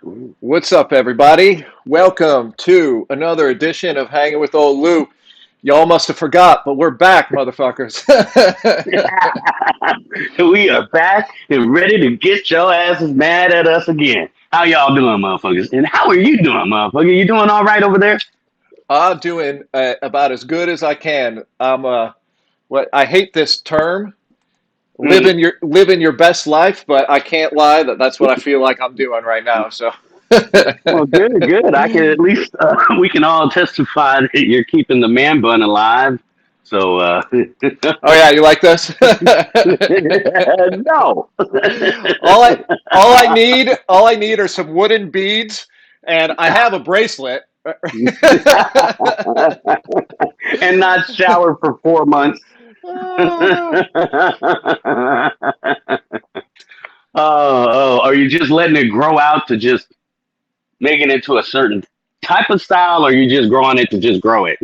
What's up, everybody? Welcome to another edition of Hanging with Old Lew. Y'all must have forgot, but we're back, motherfuckers. We are back and ready to get your asses mad at us again. How y'all doing, motherfuckers? And how are you doing, motherfucker? You doing all right over there? I'm doing about as good as I can. What I hate this term, Mm. living your best life, but I can't lie that's what I feel like I'm doing right now. So, Well, good, good. I can at least we can all testify that you're keeping the man bun alive. So, oh yeah, you like this? no. all I all I need are some wooden beads, and I have a bracelet. And not shower for 4 months. Oh no. Oh, are you just letting it grow out to just make it into a certain type of style, or are you just growing it to just grow it?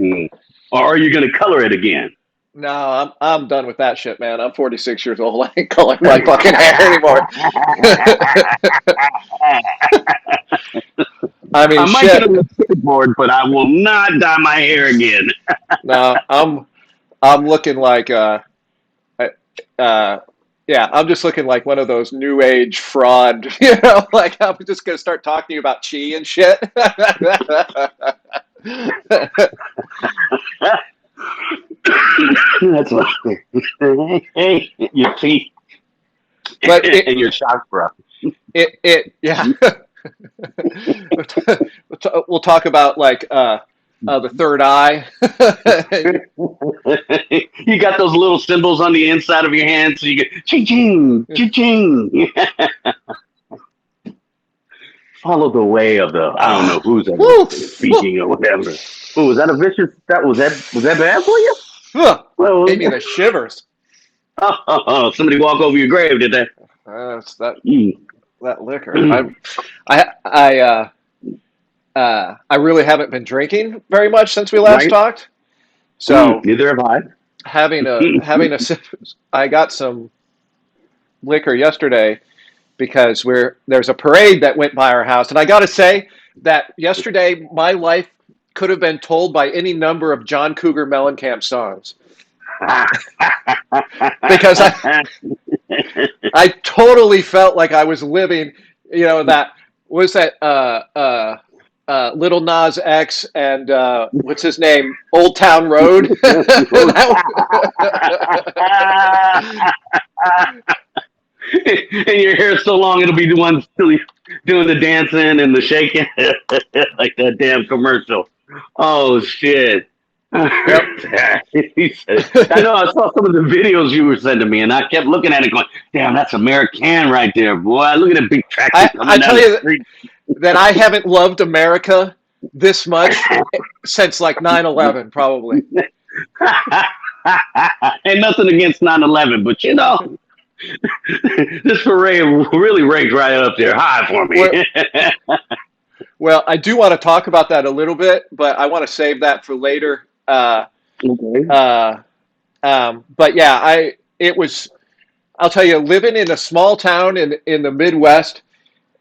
Or are you going to color it again? No, I'm done with that shit, man. I'm 46 years old. I ain't coloring my fucking hair anymore. I mean, I might get shit. on the skateboard, but I will not dye my hair again. No, I'm looking like uh, uh yeah, I'm just looking like one of those new age fraud, like I'm just gonna start talking to you about chi and shit. That's what. Hey, your teeth But and your chakra. yeah. We'll talk about like the third eye. You got those little symbols on the inside of your hand, so you get ching ching ching ching. Follow the way of the I don't know who's ever Woo, woo. speaking or whatever. Oh, was that a vicious? Was that bad for you? Gave Well, me the shivers. somebody walk over your grave, did they? It's Mm. that liquor. I really haven't been drinking very much since we last Right? talked. So Neither have I. having a sip. I got some liquor yesterday because there's a parade that went by our house, and I got to say that yesterday my life could have been told by any number of John Cougar Mellencamp songs because I totally felt like I was living, that was that Little Nas X and what's his name, Old Town Road. And your hair's so long, it'll be the one still doing the dancing and the shaking, like that damn commercial. Oh shit! Yep. He said, I know. I saw some of the videos you were sending me, and I kept looking at it, going, "Damn, that's American right there, boy! Look at the big tractor I coming down tell the you street." that I haven't loved America this much since like 9/11, probably. Ain't nothing against 9/11, but this parade really ranked right up there high for me. Well, well, I do want to talk about that a little bit, but I want to save that for later. Okay. Uh, but yeah, it was. I'll tell you, living in a small town in the Midwest,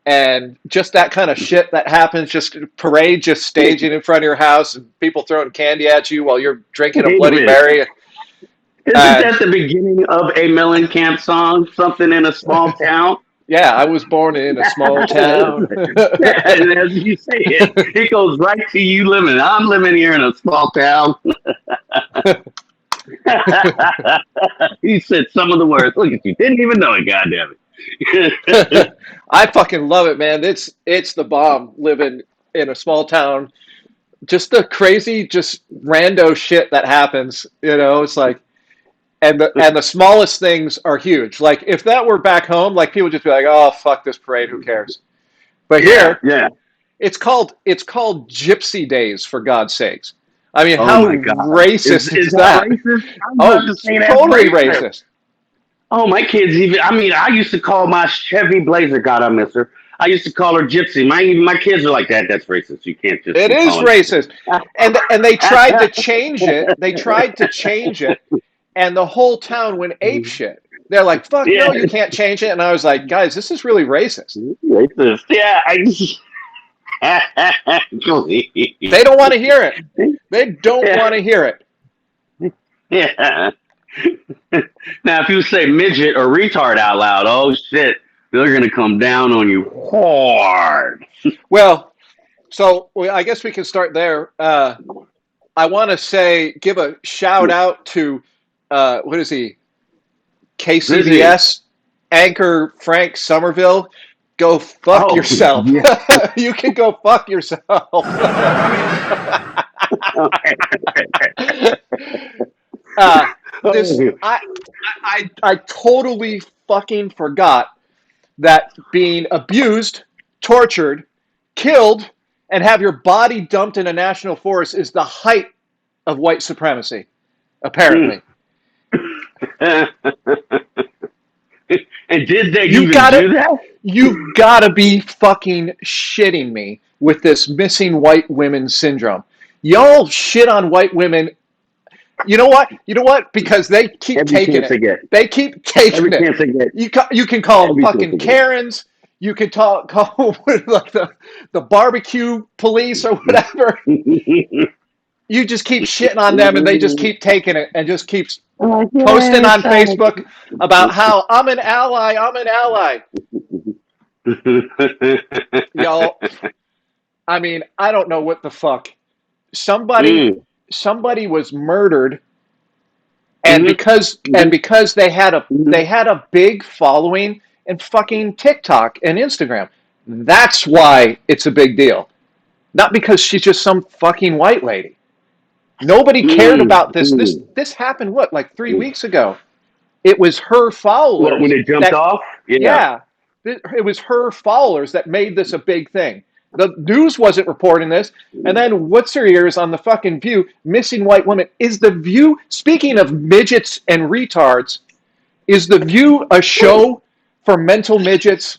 and just that kind of shit that happens, just parade, just staging in front of your house, and people throwing candy at you while you're drinking a Wait a Bloody minute. Mary. Isn't Uh, that the beginning of a Mellencamp song? Something in a small town? yeah, I was born in a small town. And as you say it goes right to you living. I'm living here in a small town. He said some of the words. Look at you. Didn't even know it, goddamn it. I fucking love it, man. It's the bomb living in a small town. Just the crazy, just rando shit that happens. It's like, and the smallest things are huge. Like if that were back home, like people would just be like, "Oh fuck this parade, who cares?" But Yeah, here, yeah. it's called Gypsy Days, for God's sakes. I mean, Oh how my God. Is racist is is that that? racist? I'm Oh, about to it's say that's totally racist. racist. Oh, my kids even. I mean, I used to call my Chevy Blazer. God, I miss her. I used to call her Gypsy. My kids are like that. That's racist. You can't just It be is calling. racist, and they tried to change it. They tried to change it, and the whole town went ape shit. They're like, fuck Yeah. no, you can't change it. And I was like, guys, this is really racist. Racist. Yeah. They don't want to hear it. They don't Yeah. want to hear it. Yeah. Now, if you say midget or retard out loud, oh shit, they're gonna come down on you hard. Well, so I guess we can start there. I want to give a shout out to, what is he? Busy. KCBS anchor Frank Somerville. Go fuck Oh, yourself. yeah. You can go fuck yourself. This Oh, I totally fucking forgot that being abused, tortured, killed, and have your body dumped in a national forest is the height of white supremacy, apparently. and did they You even gotta do that? you've gotta be fucking shitting me with this missing white women syndrome. Y'all shit on white women. You know what? You know what? Because they keep Every taking chance it. they get. They keep taking Every it. chance they get. You can call them Every chance fucking they get. Karens. You could call like the barbecue police or whatever. You just keep shitting on them, and they just keep taking it and just keeps Like, posting yes, on Facebook about how I'm an ally. I'm an ally. Y'all, I mean, I don't know what the fuck. Somebody mm. somebody was murdered, and Mhm. because they had Mhm. a big following in fucking TikTok and Instagram. That's why it's a big deal. Not because she's just some fucking white lady. Nobody cared Mm. about this. This Mm. this happened what, like 3 Mm. weeks ago. It was her What, when followers they jumped that, off? Yeah. yeah, it was her followers that made this a big thing. The news wasn't reporting this. And then what's her ears on the fucking View? Missing white woman. Is the View, speaking of midgets and retards, is the View a show for mental midgets?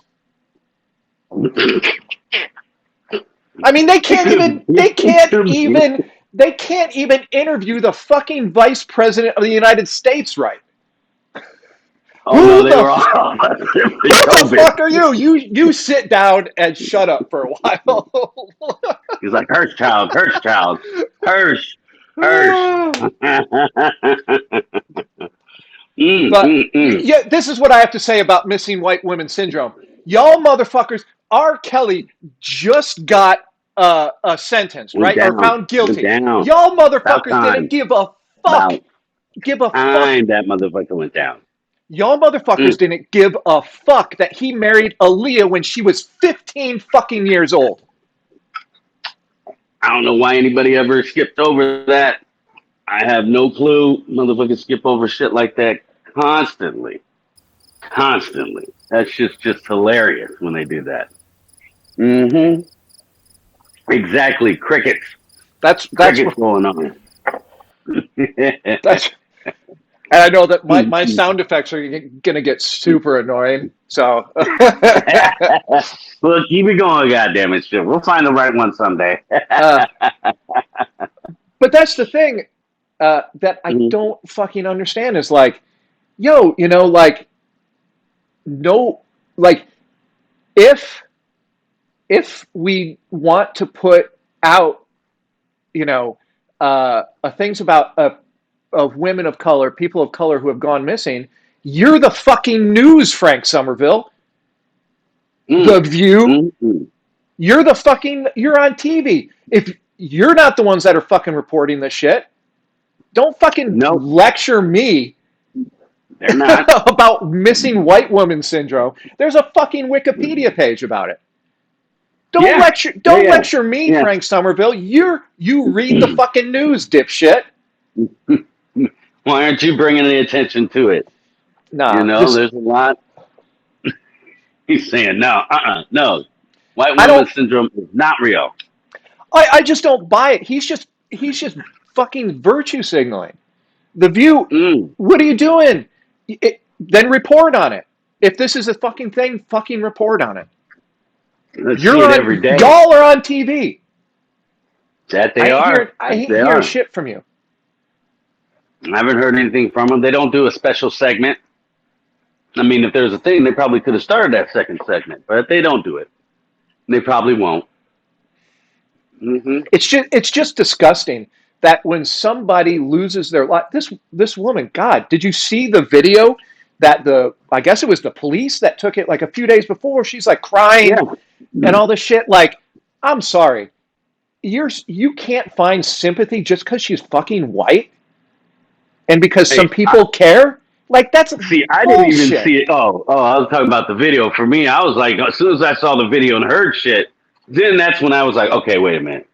I mean, they It can't could even, be. It could be. they can't even interview the fucking vice president of the United States right. Oh no, Who they the were all Who the COVID. fuck are you? You sit down and shut up for a while. He's like Hirsch child, Hirsch, Hirsch. But Mm. yeah, this is what I have to say about missing white women syndrome. Y'all motherfuckers, R. Kelly just got a sentence, Went right? Or down, found went guilty. down. Y'all About motherfuckers didn't time, give a fuck. about Give a fuck. time that motherfucker went down. Y'all motherfuckers Mm. didn't give a fuck that he married Aaliyah when she was 15 fucking years old. I don't know why anybody ever skipped over that. I have no clue. Motherfuckers skip over shit like that constantly. Constantly. That's just hilarious when they do that. Mm-hmm. Exactly. Crickets. That's that's Crickets going on. that's And I know that my sound effects are going to get super annoying. So, Well, keep it going, goddamn it, shit. We'll find the right one someday. uh, but that's the thing that I Mhm. don't fucking understand is like, yo, like, no, like, if we want to put out, you know, things about of women of color, people of color who have gone missing, you're the fucking news, Frank Somerville. The Mm. View. Mm. You're on TV. If you're not the ones that are fucking reporting this shit, don't fucking Nope, lecture me they're not. about missing white woman syndrome. There's a fucking Wikipedia page about it. Yeah, Don't yeah, lecture me, yeah. Frank Somerville. You read the fucking news, dipshit. Why aren't you bringing any attention to it? You Nah, know, just there's a lot. He's saying no, no. White I woman don't syndrome is not real. I just don't buy it. He's just fucking virtue signaling. The View, Mm. what are you doing? Then report on it. If this is a fucking thing, fucking report on it. I see it every day. Y'all are on TV. That they are. I That ain't they hearing are. shit from you. I haven't heard anything from them. They don't do a special segment. I mean, if there's a thing, they probably could have started that second segment, but if they don't do it, they probably won't. Hmm. It's just disgusting that when somebody loses their life, this woman, God, did you see the video that I guess it was the police that took it like a few days before? She's like Yeah. crying and all this shit. Like, I'm sorry, you can't find sympathy just because she's fucking white and because some Hey, people care. Like, that's see, I didn't even bullshit. see it. I was talking about the video. For me, I was like, as soon as I saw the video and heard shit, then that's when I was like, okay, wait a minute.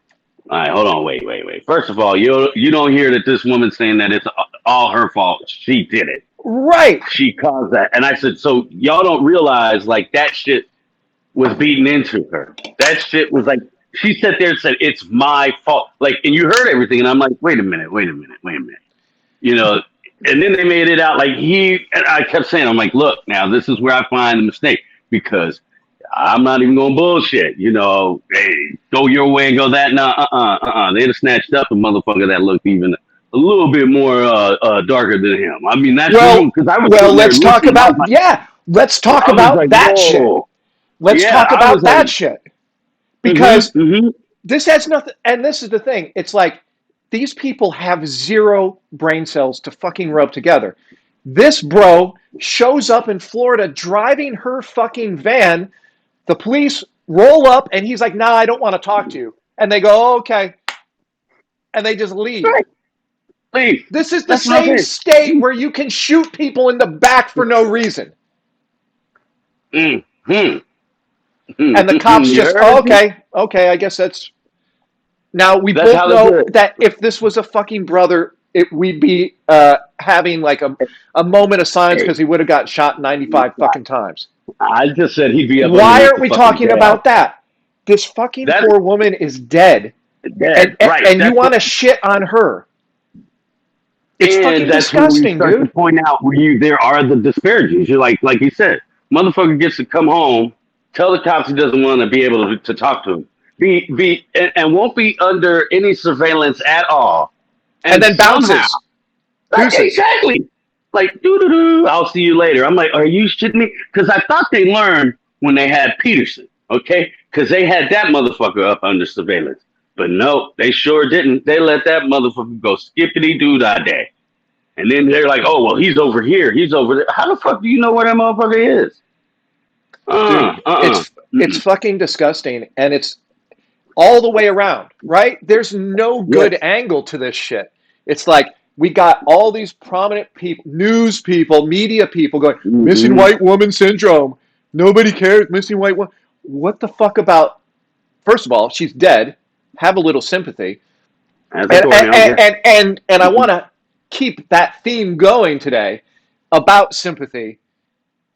All right, hold on, wait. First of all, you don't hear that this woman's saying that it's all her fault. She did it. Right. She caused that. And I said, so y'all don't realize like that shit was beaten into her. That shit was like she sat there and said, it's my fault. Like, and you heard everything, and I'm like, wait a minute. You know, and then they made it out like and I kept saying, I'm like, look, now this is where I find the mistake because I'm not even going to bullshit. You know, hey, go your way and go that. No, they'd have snatched up a motherfucker that looked even a little bit more darker than him. I mean, that's Well, because I was well, sitting there let's talk looking. about yeah. Let's talk I was about like, that shit. whoa. Let's Yeah, talk I was about like, that shit because mm-hmm. this has nothing. And this is the thing. It's like these people have zero brain cells to fucking rub together. This bro shows up in Florida driving her fucking van. The police roll up and he's like, "Nah, I don't want to talk to you." And they go, oh, "Okay," and they just leave. Right. Please. This is the That's what I'm same saying. state where you can shoot people in the back for no reason. Mm-hmm. And the cops You just, heard oh, it? okay, I guess that's. Now, we That's both how they do know it. that if this was a fucking brother, we'd be having like a moment of silence Hey, because he would have got shot 95 fucking times. I just said he'd be up Why underneath aren't the we fucking talking jail. about that? This fucking That poor woman is dead, dead, right? and you want to shit on her. It's And fucking that's when we disgusting, start to dude. point out where there are the disparities. You're like you said, motherfucker gets to come home, tell the cops he doesn't want to be able to talk to him, and won't be under any surveillance at all, And and then somehow, bounces. like Deuces. exactly, like doo doo doo, I'll see you later. I'm like, are you shitting me? Because I thought they learned when they had Peterson, okay? Because they had that motherfucker up under surveillance. But no, they sure didn't. They let that motherfucker go skippity doo dah day. And then they're like, oh, well, he's over here. He's over there. How the fuck do you know where that motherfucker is? Dude, it's Mm-mm. fucking disgusting, and it's all the way around, right? There's no good Yes. angle to this shit. It's like we got all these prominent people, news people, media people going, missing Mm-hmm. white woman syndrome. Nobody cares, missing white woman. What the fuck about, first of all, she's dead. Have a little sympathy. As a And Courtney, and okay. and I want to keep that theme going today about sympathy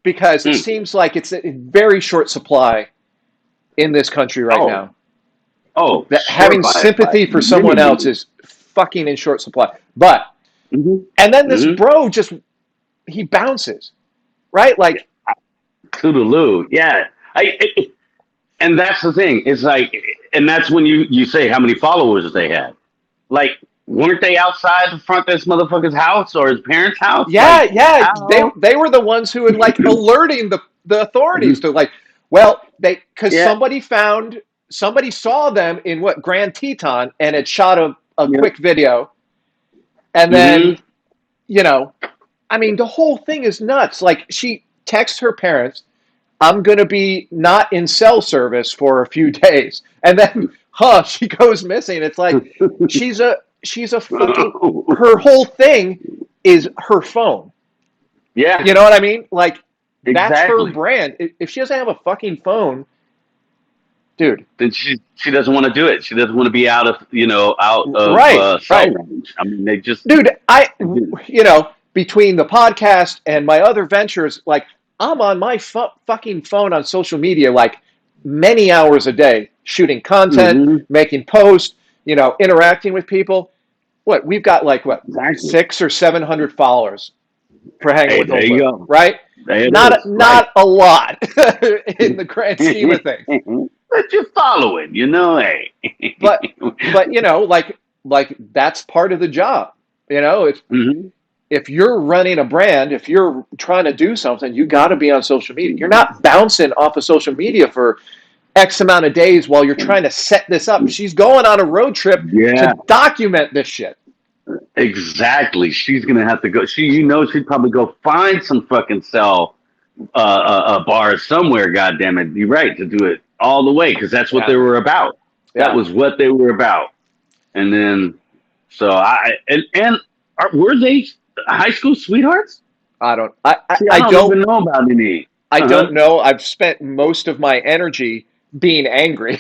because it Mm. seems like it's in very short supply in this country right Oh, now. That short having by sympathy for someone else many. is fucking in short supply. But Mm-hmm. and then this Mm-hmm. bro just he bounces, right? Like Toodaloo. Yeah. And that's the thing. It's like, and that's when you say how many followers they had. Like, weren't they outside the front of this motherfucker's house or his parents' house? yeah, Like, yeah, how? they were the ones who were like alerting the authorities to like, well, they because Yeah. somebody saw them in what Grand Teton and had shot a Yeah. quick video, and then Mm-hmm. I mean the whole thing is nuts. Like she texts her parents, I'm going to be not in cell service for a few days. And then, she goes missing. It's like she's a fucking her whole thing is her phone. Yeah, You know what I mean? Like that's her exactly. brand. If she doesn't have a fucking phone, dude. Then she doesn't want to do it. She doesn't want to be out of Right, cell right. range. I mean, they just Dude, they do. between the podcast and my other ventures, like I'm on my fucking phone on social media like many hours a day, shooting content, Mm-hmm. making posts, interacting with people. What we've got like what Exactly. 600 or 700 followers for hanging Hey, with there Old you Lew, go. right? There it Not is. Right. not a lot in the grand scheme of things, But you're following, hey. but like that's part of the job. It's Hmm. if you're running a brand, if you're trying to do something, you got to be on social media. You're not bouncing off of social media for X amount of days while you're trying to set this up. She's going on a road trip to Yeah, document this shit. exactly. She's gonna have to go. She'd probably go find some fucking cell a bar somewhere. God damn it, you're right to do it all the way because that's what Yeah. they were about. That Yeah. was what they were about. And then, so were they high school sweethearts? I don't. I, I, See, I I don't don't. even know about any. I Uh-huh. don't know. I've spent most of my energy being angry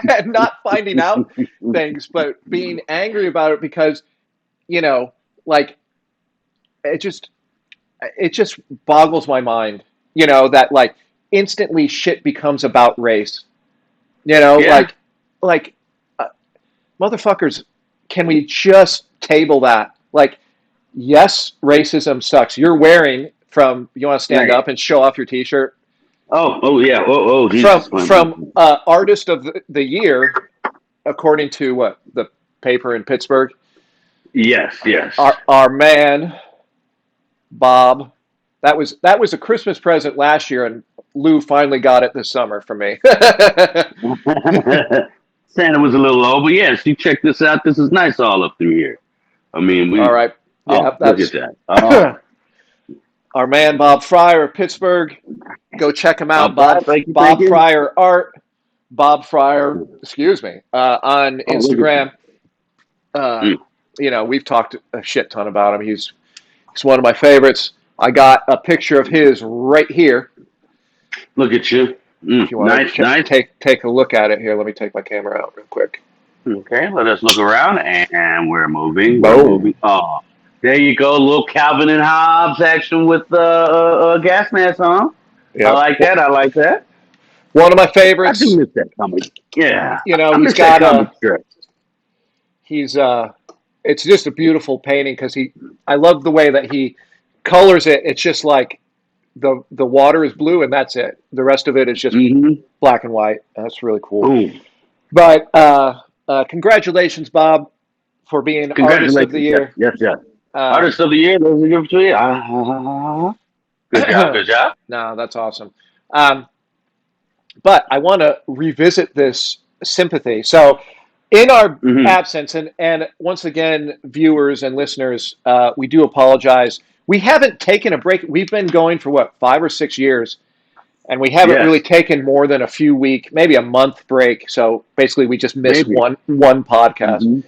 and not finding out things, but being angry about it because you know, like it just it just boggles my mind. You know that like instantly shit becomes about race. You know, Yeah. like uh, motherfuckers. Can we just table that? Like, yes, racism sucks. You're wearing from. You want to stand Right. up and show off your T-shirt Oh, yeah. Oh, Jesus. from artist of the year, according to what the paper in Pittsburgh. Yes, yes. Our man Bob, that was a Christmas present last year, and Lou finally got it this summer for me. Santa was a little low, but yes, you check this out. This is nice all up through here. I mean, All right, yeah, look at that's that. Oh, our man Bob Fryer of Pittsburgh. Go check him out, Bob, thank you, thank Bob you. Fryer Art, Bob Fryer. Excuse me, on Oh, look at Instagram. Uh, that. we've talked a shit ton about him. He's one of my favorites. I got a picture of his right here. Look at you. If you want Nice, to nice. take a look at it here, let me take my camera out real quick. Okay, let us look around, and we're moving. We're Boom. moving. Oh, there you go. A little Calvin and Hobbes action with gas mask on. I Yep. like that. I like that. One of my I do favorites. miss that comic. Yeah, You know, I he's miss that got comic strip. he's it's just a beautiful painting because I love the way that he colors it. It's just like the water is blue and that's it. The rest of it is just Mm-hmm. black and white. That's really cool. Boom. But congratulations, Bob, for being Artist of the Congratulations. Yes, Year. yes, yes. Um, Artist of the year. Those are good for you. Good job. Good job. no, that's awesome. Um, but I want to revisit this sympathy. So, in our Mm-hmm. absence, and once again, viewers and listeners, we do apologize. We haven't taken a break. We've been going for what, 5 or 6 years, and we haven't really Yes. taken more than a few week, maybe a month break. So basically, we just missed Maybe. one podcast. Mm-hmm.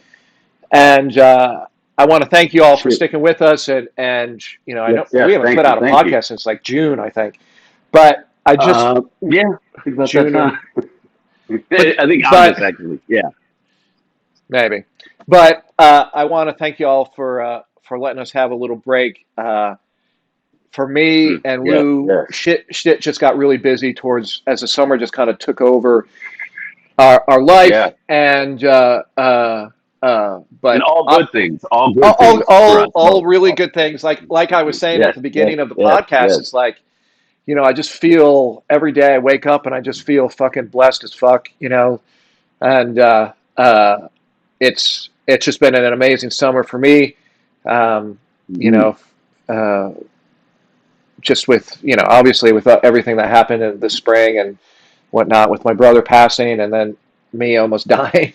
And I want to thank you all for Shit. sticking with us. And I know Yes, we yes. haven't Thank put you. out a Thank you. podcast since like June, I think. But I just Yeah. I think about that June, time. but I think but August actually. Yeah. maybe. But I want to thank you all for letting us have a little break. For me and Yes. Lou, Yes. shit just got really busy towards as the summer just kind of took over our life, Yeah. and And but all good things. All good things for us all both. really good things. Like I was saying at Yes. the Yes. beginning of the Yes. podcast, Yes. it's like I just feel every day I wake up and I just feel fucking blessed as fuck, and it's just been an amazing summer for me. Um, you Mm-hmm. know, uh, just with obviously with everything that happened in the spring and whatnot, with my brother passing and then me almost dying,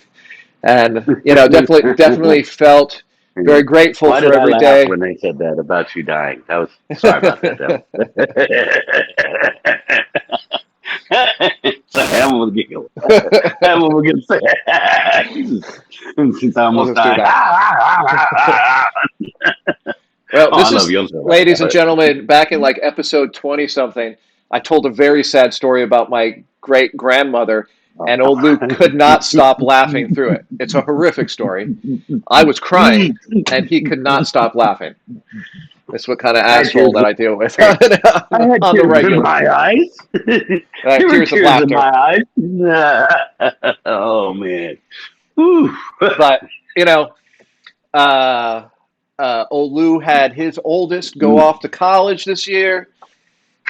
and definitely felt very grateful Why for did I every laugh day. when they said that about you dying? That was sorry about that. Sorry, I'm gonna giggle. I'm gonna get sad. Since I I'll almost just do died. that. Well, Oh, I this love is, you. I'm sorry about ladies and that. gentlemen, back in like episode 20 something, I told a very sad story about my great grandmother, and old Luke could not stop laughing through it. It's a horrific story. I was crying, and he could not stop laughing. That's what kind of I had asshole tears. that I deal with I had on the tears in regular. my eyes. There were Tears of tears in laughter. my eyes. Oh man. Whew. But, uh, old Lou had his oldest go off to college this year.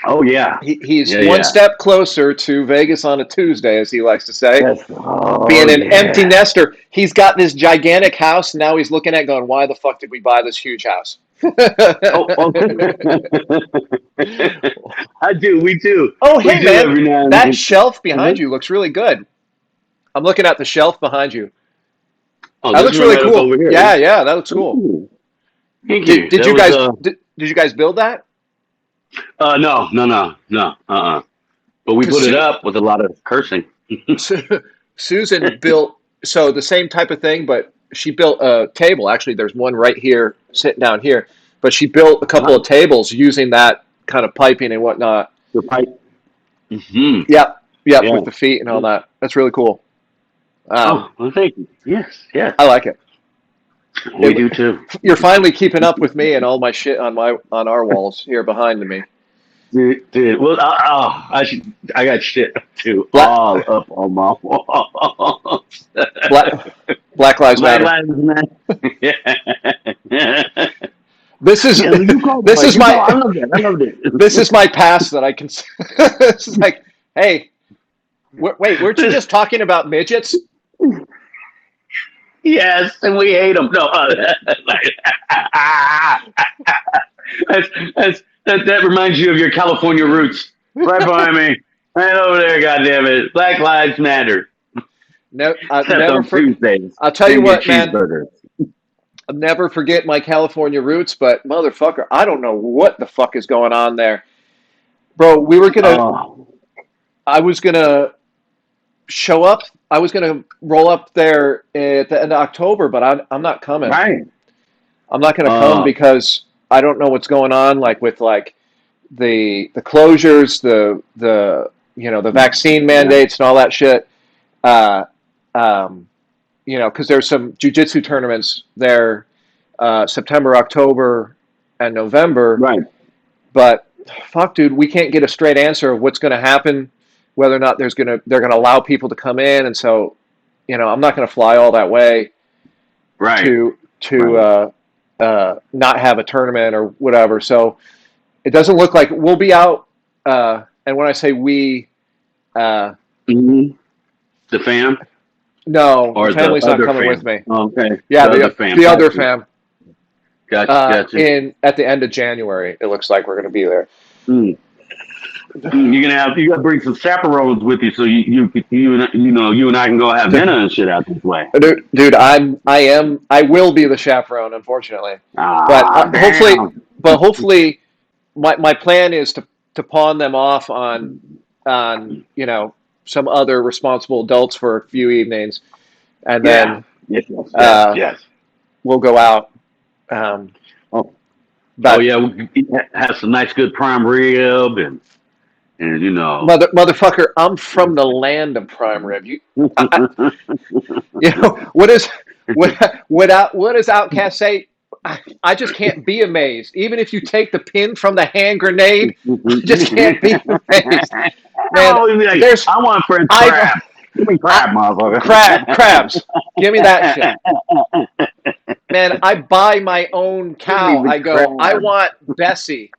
Oh yeah. He's Yeah, one yeah. step closer to Vegas on a Tuesday, as he likes to say. Yes. Oh Being an empty yeah. nester, he's got this gigantic house. And now he's looking at going, why the fuck did we buy this huge house? Oh, oh. I do. We do. Oh, We hey, do man, every now and that then. shelf behind Uh-huh. you looks really good. I'm looking at the shelf behind you. Oh, That this looks one really right up cool. over here. Yeah, yeah, that looks cool. Ooh, thank Did you. did That you was guys did you guys build that? no, no, no, no. But we Because put it up with a lot of cursing. Susan built so the same type of thing, but she built a table. Actually, there's one right here, sitting down here. But she built a couple Uh-huh. of tables using that kind of piping and whatnot. The pipe. Hmm. Yep, yep, Yeah. with the feet and all that. That's really cool. Oh, well, thank you. Yes, yes. I like it. We do too. You're finally keeping up with me and all my shit on our walls here behind me. Dude, well, I got shit too, Black all up on my walls. Black Black Lives Black Matter. Lives Matter. Yeah. This is Yeah, you call this boy. is You call. I my love that. I love this that. is my past that I can. This is like, hey, wait, weren't you just talking about midgets? Yes, and we hate them. No, that's, that reminds you of your California roots. Right behind me, right over there. God damn it! Black Lives Matter. No, Except on Tuesdays, I'll tell you then get what, man. cheeseburgers. I'll never forget my California roots, but motherfucker, I don't know what the fuck is going on there, bro. Oh, I was gonna show up. I was gonna roll up there at the end of October, but I'm not coming. right. I'm not gonna come Oh, because I don't know what's going on, like with like the closures, the vaccine yeah, mandates and all that shit. Uh, um, because there's some jujitsu tournaments there, September, October, and November. right, But fuck, dude, we can't get a straight answer of what's going to happen, whether or not they're gonna allow people to come in, and so I'm not going to fly all that way right, to right. not have a tournament or whatever. So it doesn't look like we'll be out. And when I say we, uh, Hmm. The fam no, the or the family's not other coming with fam? me. Okay, Yeah, the other fam. the other Gotcha, fam. gotcha. In at the end of January, it looks like we're going to be there. Mm. You gotta bring some chaperones with you so you and I can go have dinner and shit out this way. Dude, I will be the chaperone, unfortunately, but Ah, hopefully, damn. my plan is to pawn them off on some other responsible adults for a few evenings, and Yeah. then Yes, yes, yes, uh, yes. we'll go out. Um, Oh, oh but yeah. We have some nice, good prime rib and motherfucker, I'm from the land of prime rib. What is what does Outcast say? I just can't be amazed. Even if you take the pin from the hand grenade, I just can't be amazed. Man, Oh, be like, there's I want French I've crab. Give me I crab, motherfucker. crabs. Give me that shit. Man, I buy my own Give me cow. the I go, I crab. want Bessie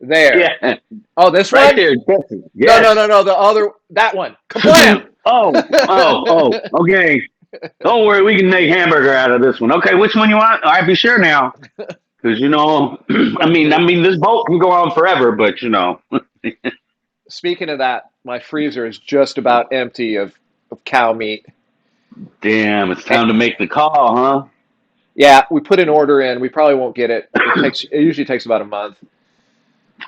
there. Yeah, Oh, this right one? there, Jesse. No, no, Yes. no, no. The other, that one. Kablam! Oh. Okay. Don't worry, we can make hamburger out of this one. Okay, which one you want? All right, be sure now, because I mean, this boat can go on forever, but Speaking of that, my freezer is just about empty of cow meat. damn, it's Eh, time to make the call, huh? Yeah, we put an order in. We probably won't get it. It usually takes about a month.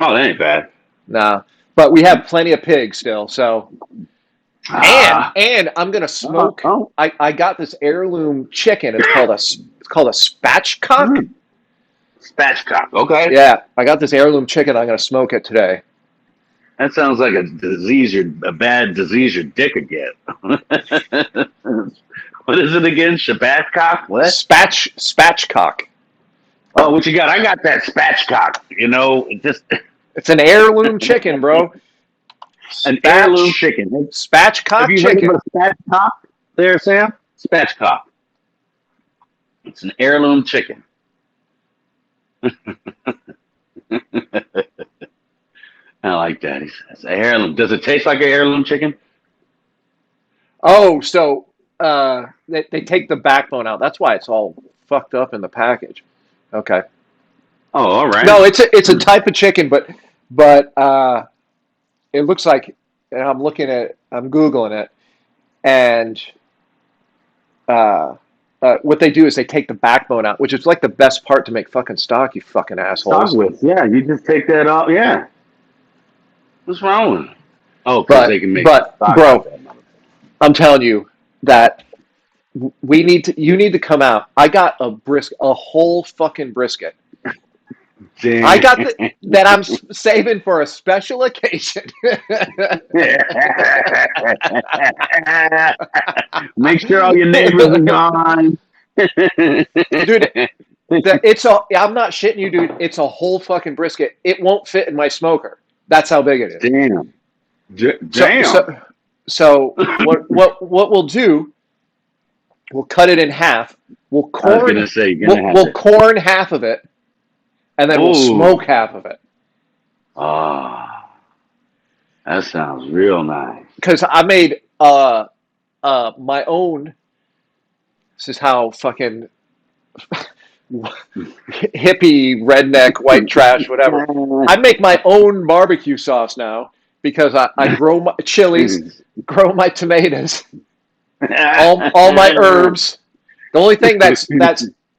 Oh, that ain't bad. Nah, but we have plenty of pigs still. So Ah, and I'm gonna oh, smoke. oh, I got this heirloom chicken. It's called a spatchcock. mm, spatchcock. Okay, Yeah, I got this heirloom chicken. I'm gonna smoke it today. that sounds like a bad disease your dick could get. What is it again? Spatchcock? What? Spatchcock. Oh, what you got? I got that spatchcock. It just It's an heirloom chicken, bro. an heirloom chicken. Have Spatchcock you heard of chicken. a spatchcock there, Sam? Spatchcock. It's an heirloom chicken. I like that. It's a heirloom. Does it taste like an heirloom chicken? Oh, so they take the backbone out. That's why it's all fucked up in the package. Okay. Oh, all right. No, it's a type of chicken, but it looks like, and I'm Googling it, and uh, what they do is they take the backbone out, which is like the best part to make fucking stock, you fucking Stock assholes. with, yeah. You just take that off. Yeah. What's wrong with it? Oh, because they can make But stock out of bro, that motherfucker. I'm telling you that you need to come out. I got a whole fucking brisket. I Damn. got that I'm saving for a special occasion. Make sure all your neighbors are gone. Dude, I'm not shitting you, dude. It's a whole fucking brisket. It won't fit in my smoker. That's how big it is. Damn. So Damn. so so what we'll do, we'll cut it in half. I was gonna say you're gonna have We'll to. corn half of it, and then we'll Oh, smoke half of it. ah, that sounds real nice. Because I made my own. This is how fucking hippie, redneck, white trash, whatever. I make my own barbecue sauce now because I grow my chilies, grow my tomatoes, all my herbs. The only thing that's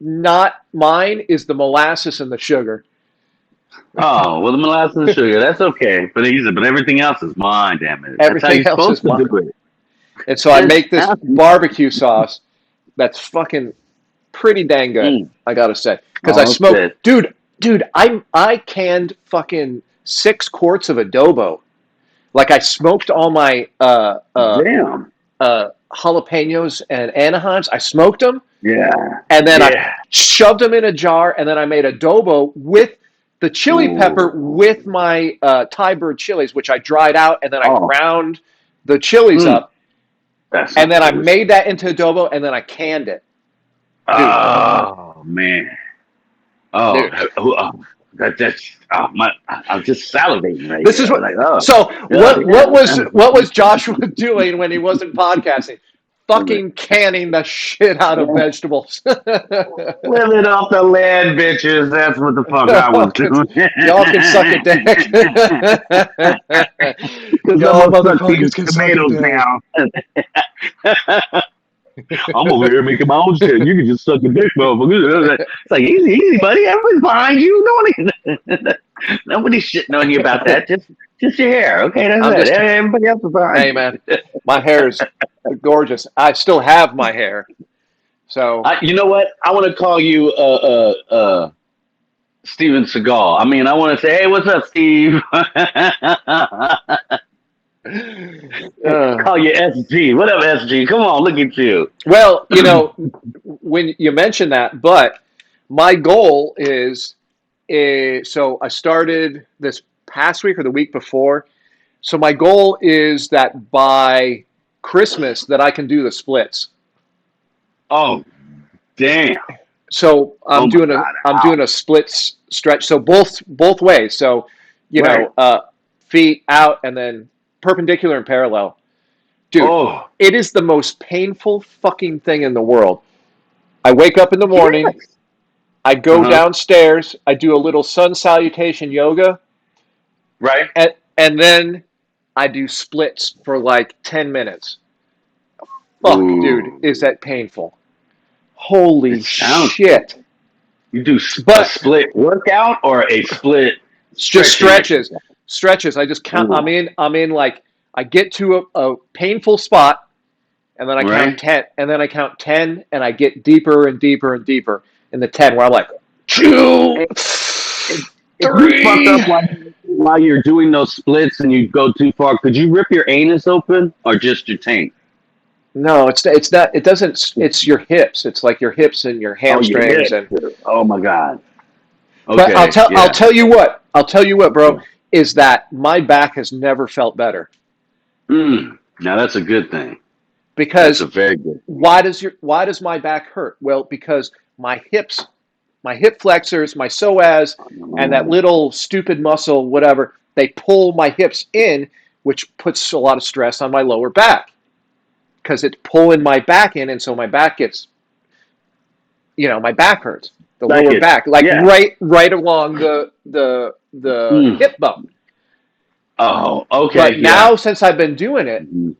not mine is the molasses and the sugar. Oh, well, the molasses and sugar, that's okay. But everything else is mine, damn it. That's how Everything you're else supposed is to mine. do it. And so I make this barbecue sauce that's fucking pretty dang good, I gotta say. Because I Oh, smoked, shit. dude, I canned fucking 6 quarts of adobo. Like I smoked all my Damn. jalapenos and Anaheims. I smoked them, Yeah. and then I Yeah. shoved them in a jar, and then I made adobo with the chili pepper Ooh. with my Thai bird chilies, which I dried out, and then I Oh, ground the chilies mm, up, that and sounds then I delicious. made that into adobo, and then I canned it, dude. Oh, man. Oh, Dude, that's my. I'm just salivating right this here. is I'm what. like, oh, So yeah, what was Joshua doing when he wasn't podcasting? Fucking canning the shit out of yeah. vegetables. Living off the land, bitches. That's what the fuck I was doing. Y'all can suck a dick. Because I'm Y'all gonna suck these motherfuckers can suck a tomatoes dick. down. I'm over here making my own shit. You can just suck a dick, motherfucker. It's like easy, easy, buddy. Everybody's behind you. Nobody's shitting on you about that. Just your hair. Okay, that's I'm it. just, Everybody else is behind hey you. man, my hair is gorgeous. I still have my hair, so You know what? I want to call you Steven Seagal. I mean, I want to say, hey, what's up, Steve? uh, Call you SG. What up, SG? Come on, look at you. well, when you mention that, but my goal so I started this past week or the week before. So my goal is that by Christmas that I can do the splits. Oh, damn. So Oh my God. I'm How? doing a splits stretch. So both ways. So Right. feet out and then perpendicular and parallel. Dude, Oh, it is the most painful fucking thing in the world. I wake up in the morning, yes. I go Uh-huh. downstairs, I do a little sun salutation yoga, Right. and then I do splits for like 10 minutes. Fuck, dude, Ooh. is that painful? It Holy sounds. shit. You do a But split workout or a split it's just stretching stretches. exercise? Stretches. I just count. Ooh. I'm in like, I get to a painful spot, and then I count Right. 10, and then I count 10, and I get deeper and deeper and deeper in the 10, where I'm like, two, If, if you fuck three. up while you're doing those splits and you go too far, could you rip your anus open or just your taint? No, it's not. It doesn't. It's your hips. It's like your hips and your Oh, your hamstrings. hips. And Oh my God. but Okay. I'll Yeah. tell you what. I'll tell you what, bro. Is that my back has never felt better Now that's a good thing. That's because a very good thing. why does my back hurt? Well, because my hip flexors, my psoas, and that little stupid muscle, whatever, they pull my hips in, which puts a lot of stress on my lower back because it's pulling my back in, and so my back gets, my back hurts. the Like lower it. back, like Yeah. right along the Mm. hip bone. Oh, okay. But Yeah. now since I've been doing it, Mhm.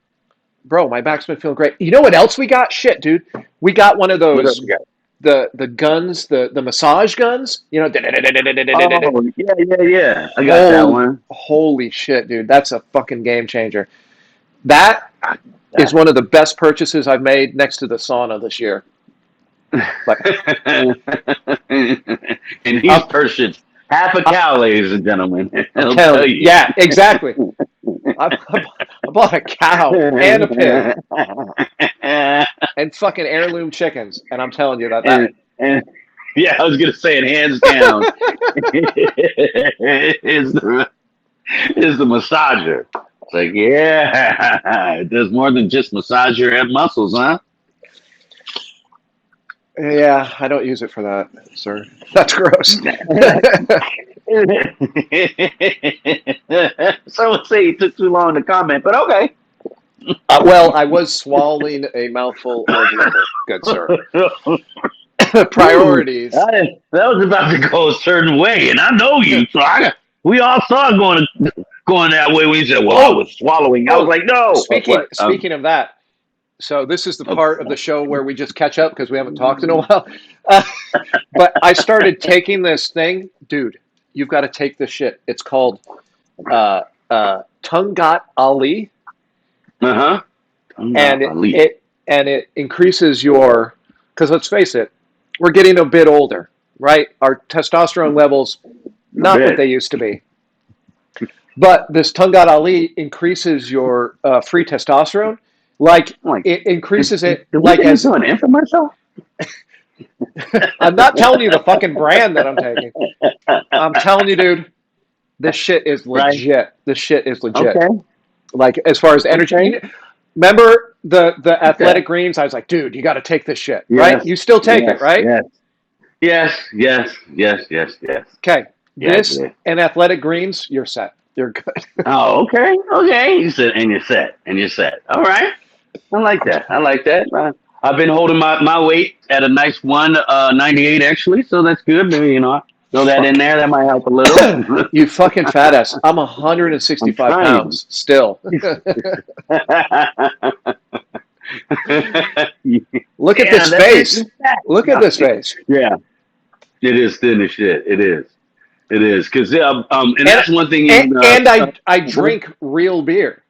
bro, my back's been feeling great. You know what else we got? Shit, dude. We got one of What else those we got? the guns, the massage guns, you know. Oh, yeah, yeah, yeah. I got that Holy one. holy shit, dude. That's a fucking game changer. That is That. one of the best purchases I've made next to the sauna this year. Like And he's I'm, purchased half a I'm cow, ladies and gentlemen. I'm I'll telling tell you. you. Yeah, exactly. I bought a cow and a pig and fucking heirloom chickens, and I'm telling you that. and yeah, I was gonna say it hands down is the massager. It's like, yeah, it does more than just massage your head muscles, huh? Yeah, I don't use it for that, sir. That's gross. Some would say it took too long to comment, but okay. Well, I was swallowing a mouthful of liquor, good sir. Ooh, Priorities. that was about to go a certain way, and I know you, so we all saw it going that way when you said, "Well, I Oh, was swallowing." I was oh. like, "No, Speaking what?" speaking of that, so this is the Okay. part of the show where we just catch up because we haven't talked in a while. Uh, but I started taking this thing, dude. You've got to take this shit. It's called Tungat Ali, Uh-huh. I'm not and elite. it increases your. Because let's face it, we're getting a bit older, right? Our testosterone levels A not what bit. they used to be. But this Tungat Ali increases your free testosterone, like I'm like, it increases did it we like get as into an infomercial? I'm not telling you the fucking brand that I'm taking. I'm telling you, dude, this shit is Right. legit. This shit is legit. Okay. Like as far as energy, Okay. remember the Okay. athletic greens? I was like, dude, you got to take this shit, right? Yes. You still take it, Yes. right? Yes. Yes. Yes. Yes. Yes. Yes. Okay, Yeah, I this did. and athletic greens, you're set. You're good. Oh, okay. Okay. You said, and you're set. And you're set. All right. I like that. I like that. I've been holding my weight at a nice 198 actually, so that's good. Maybe throw that in Fuck. there. That might help a little. You fucking fat ass. I'm I'm 165 trying. pounds still. Look at this Damn, that makes me face. fat. Look at No. this face. Yeah, it is thin as shit. It is. It is because and And that's one thing and, in and I drink real beer.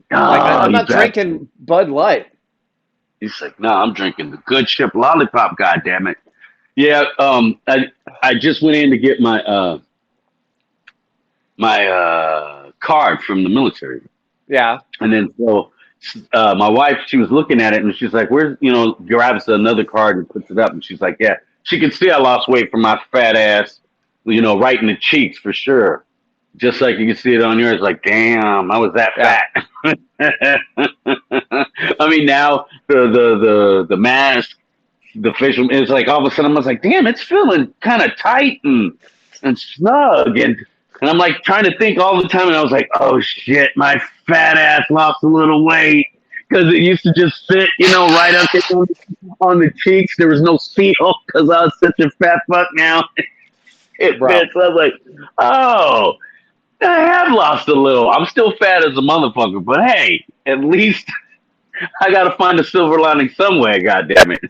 Like oh, I'm you not bastard. drinking Bud Light. He's like, no, I'm drinking the good ship lollipop. God damn it. Yeah. I just went in to get my card from the military, Yeah. and then so my wife, she was looking at it and she's like, "Where's grabs another card and puts it up," and she's like, "Yeah, she can see I lost weight from my fat ass, right in the cheeks for sure, just like you can see it on yours." Like, damn, I was that Yeah. fat. I mean, now the mask, the facial, it's like all of a sudden I was like, damn, it's feeling kind of tight and snug and I'm like trying to think all the time, and I was like, oh shit, my fat ass lost a little weight because it used to just sit, right up there on the cheeks. There was no seal because I was such a fat fuck now. It Bro. fits. I was like, oh, I have lost a little. I'm still fat as a motherfucker, but hey, at least I got to find a silver lining somewhere. God damn it.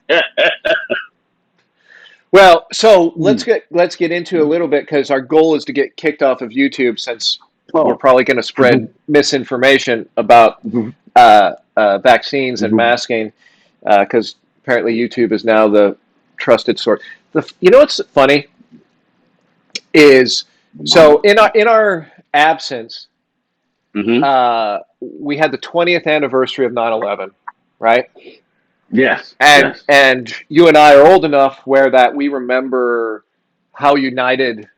Well, so let's get into a little bit because our goal is to get kicked off of YouTube since we're Oh. probably going to spread misinformation about vaccines and masking because apparently YouTube is now the trusted source. You know what's funny is so in our absence, Mm-hmm. we had the 20th anniversary of 9/11, right? Yes. And Yes. and you and I are old enough where that we remember how united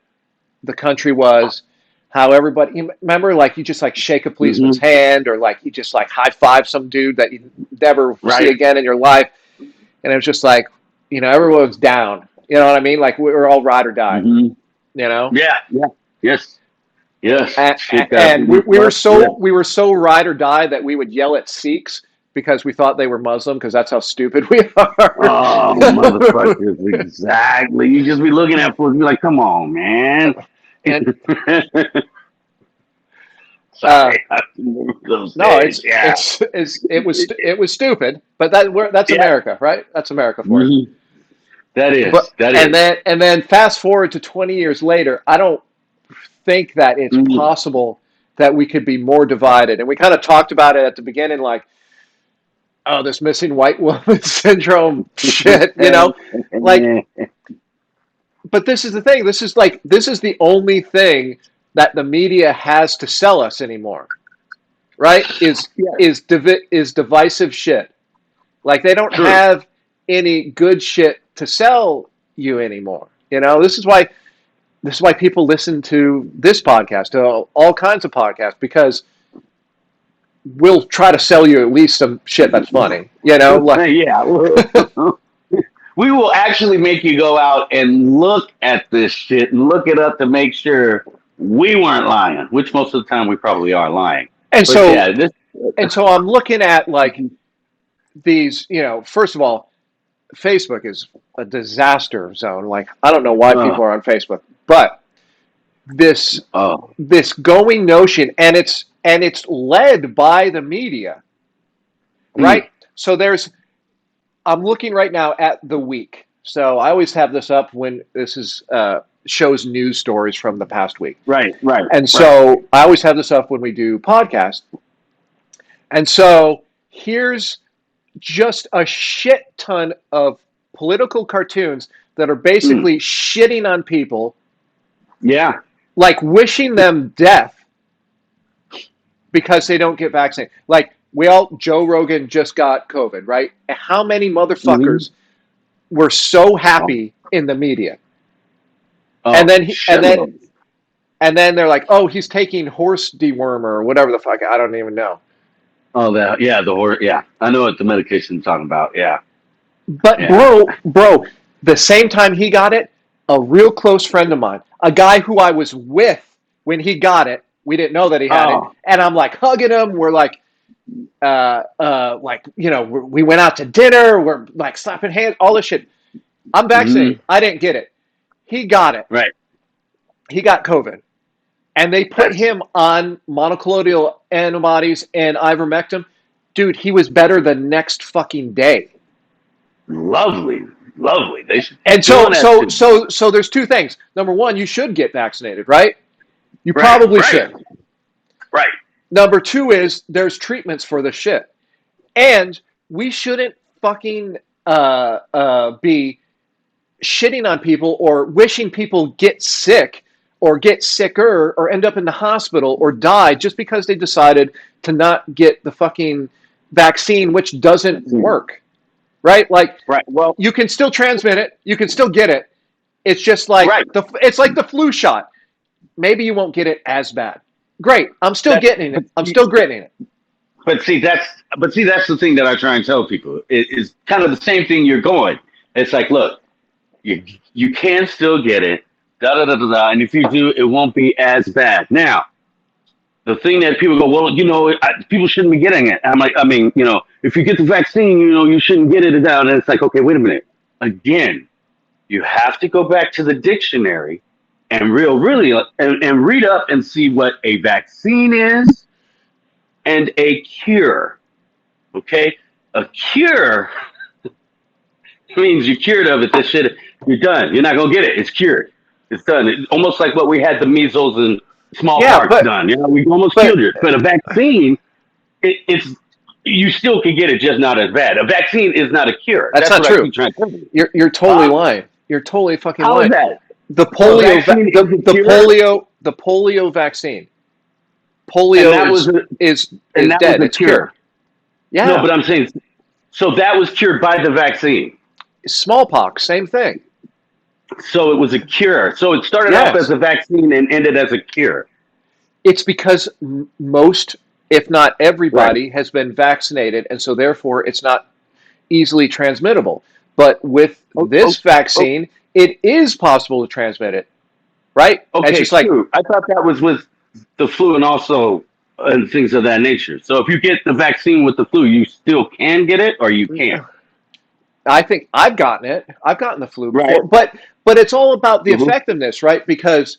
the country was, how everybody you remember like you just like shake a policeman's Mm-hmm. hand or like you just like high five some dude that you never see Right. again in your life, and it was just like everyone was down. You know what I mean? Like we were all ride or die. Mm-hmm. You know. Yeah. Yeah. Yes. Yes. And, Shit got and pretty we were rough. Yeah. so ride or die that we would yell at Sikhs because we thought they were Muslim because that's how stupid we are. Oh, motherfuckers, exactly. You just be looking at fools and be like, come on, man. And Sorry, I remember those no, days. Yeah. it was stupid, but that's Yeah. America, right? That's America for you. Mhm. That is. But That is. and then fast forward to 20 years later, I don't think that it's Mhm. possible that we could be more divided. And we kind of talked about it at the beginning, like, oh, this missing white woman syndrome shit, like. But this is the thing. This is the only thing that the media has to sell us anymore, right? Yeah. Is divisive shit. Like they don't True. have any good shit to sell you anymore. This is why people listen to this podcast, to all kinds of podcasts, because we'll try to sell you at least some shit that's funny. Like Yeah. We will actually make you go out and look at this shit and look it up to make sure we weren't lying, which most of the time we probably are lying. and But so yeah, this. and so I'm looking at like these, first of all, Facebook is a disaster zone. Like I don't know why Uh, people are on Facebook, but this oh. this going notion, and it's led by the media, Mm, right? So I'm looking right now at the week. So I always have this up when this is shows news stories from the past week. right. Right. And Right. so I always have this up when we do podcasts. And so here's just a shit ton of political cartoons that are Mm, basically shitting on people, yeah. like wishing them death because they don't get vaccinated. Like Joe Rogan just got COVID, right? And how many Hmm. motherfuckers were so Oh. happy in the media? And Oh. then he, Shit loads. and then they're like, "Oh, he's taking horse dewormer or whatever the fuck." I don't even know. Oh, that. Yeah. The horror. Yeah. I know what the medication I'm talking about. Yeah. But Yeah. bro, the same time he got it, a real close friend of mine, a guy who I was with when he got it, we didn't know that he had it, Oh. and I'm like hugging him. We're like we went out to dinner. We're like slapping hands, all this shit. I'm Hmm. vaccinated. I didn't get it. He got it. Right. He got COVID, and they put That's him on monoclonal antibodies and ivermectin. Dude, he was better the next fucking day. lovely. Lovely. They should And keep doing that shit. so there's two things. Number one, you should get vaccinated, right? You Right. probably Right. should. Right. Number two is there's treatments for the shit. And we shouldn't fucking be shitting on people or wishing people get sick or get sicker or end up in the hospital or die just because they decided to not get the fucking vaccine, which doesn't Mm. work. Right? Like Right. Well. you can still transmit it, you can still get it. It's just like Right. it's like the flu shot. Maybe you won't get it as bad. Great. I'm still That's. getting it. I'm still gritting it. But see, that's the thing that I try and tell people. It is kind of the same thing you're going. It's like, look, you can still get it, da da da da da, and if you do, it won't be as bad. Now, the thing that people go, well, people shouldn't be getting it. I'm like, I mean, if you get the vaccine, you shouldn't get it down. And it's like, okay, wait a minute. Again, you have to go back to the dictionary and and read up and see what a vaccine is and a cure. Okay, a cure means you're cured of it. This shit, you're done. You're not gonna get it. It's cured. It's done. It's almost like what we had the measles and Yeah, smallpox but done. We almost but cured it. But a vaccine, it's you still can get it, just not as bad. A vaccine is not a cure. that's That's not what I true. keep trying to tell you. You're totally Huh? lying. You're totally fucking How is lying. that? The A polio vaccine is a cure, the polio vaccine. and Polio that was a, and is that was dead. a It's cured. cure. No, Yeah. but I'm saying so that was cured by the vaccine. Smallpox, same thing. So it was a cure. So it started off as Yes. a vaccine and ended as a cure. It's because most, if not Right. everybody, has been vaccinated, and so therefore it's not easily transmittable. But with Oh, this oh, oh, vaccine, it is possible to transmit it, right? It's okay, just like, true. I thought that was with the flu and also. and things of that nature. So if you get the vaccine with the flu, you still can get it, or you can't. I think I've gotten it. I've gotten the flu Right. before, but it's all about the Mm-hmm. effectiveness, right? Because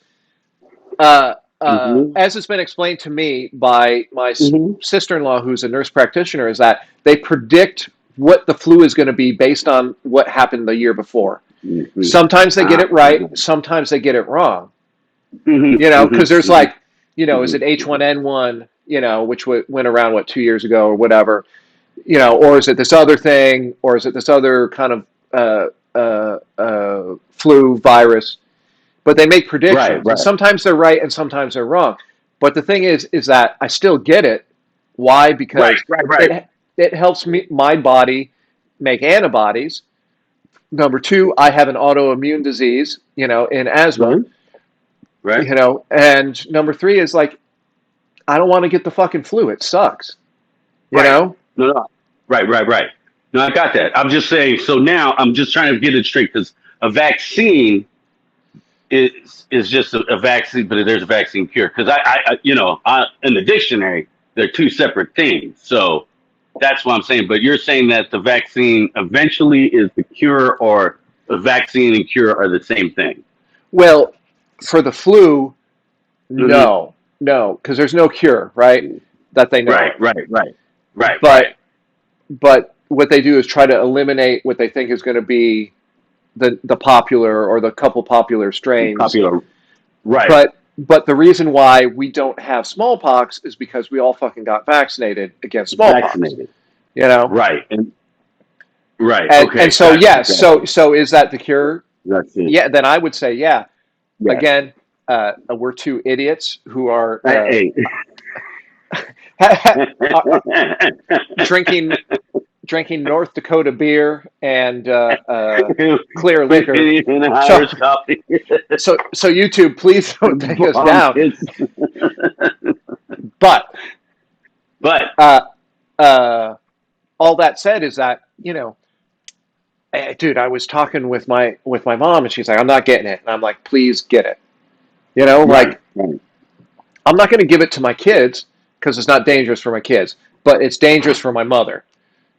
Mm-hmm. as it's been explained to me by my Mm-hmm. sister-in-law, who's a nurse practitioner, is that they predict what the flu is going to be based on what happened the year before. Mm-hmm. Sometimes they get Ah. it right, sometimes they get it wrong. You Mm-hmm. know, because there's Mm-hmm. like, you know, is it H1N1, you know, which went around what 2 years ago or whatever, you know, or is it this other thing, or is it this other kind of flu virus? But they make Right. predictions, and Right. sometimes they're right and sometimes they're wrong. But the thing is that I still get it. Why? Right. Because Right. Right. it helps my body make antibodies. Number two, I have an autoimmune disease, you know, in asthma, Right. Right. you know, and number three is like I don't want to get the fucking flu. It sucks, you Right. know. No. No. Right. Right. Right. No, I got that. I'm just saying. So now I'm just trying to get it straight because a vaccine is just a vaccine, but there's a vaccine cure. Because in the dictionary, they're two separate things. So that's what I'm saying. But you're saying that the vaccine eventually is the cure, or a vaccine and cure are the same thing. Well, for the flu, Mm-hmm. no, because there's no cure, right? That they know Right. of. Right. Right. Right. Right. But what they do is try to eliminate what they think is going to be the popular or the couple popular strains. Popular. Right. But the reason why we don't have smallpox is because we all fucking got vaccinated against smallpox. Vaccinated. You know, Right. And right. and Okay. so Gotcha. yes, Gotcha. so is that the cure? Vaccine. Yeah, then I would say yeah. Yes. Again, we're two idiots who are Hey. drinking North Dakota beer and clear With liquor. Indian and So Irish coffee. so YouTube, please don't take us Bomb down. kids. But But uh, uh, all that said is that you know, dude, I was talking with my mom and she's like, I'm not getting it, and I'm like, please get it. You know, right. like Right. I'm not going to give it to my kids because it's not dangerous for my kids, but it's dangerous for my mother.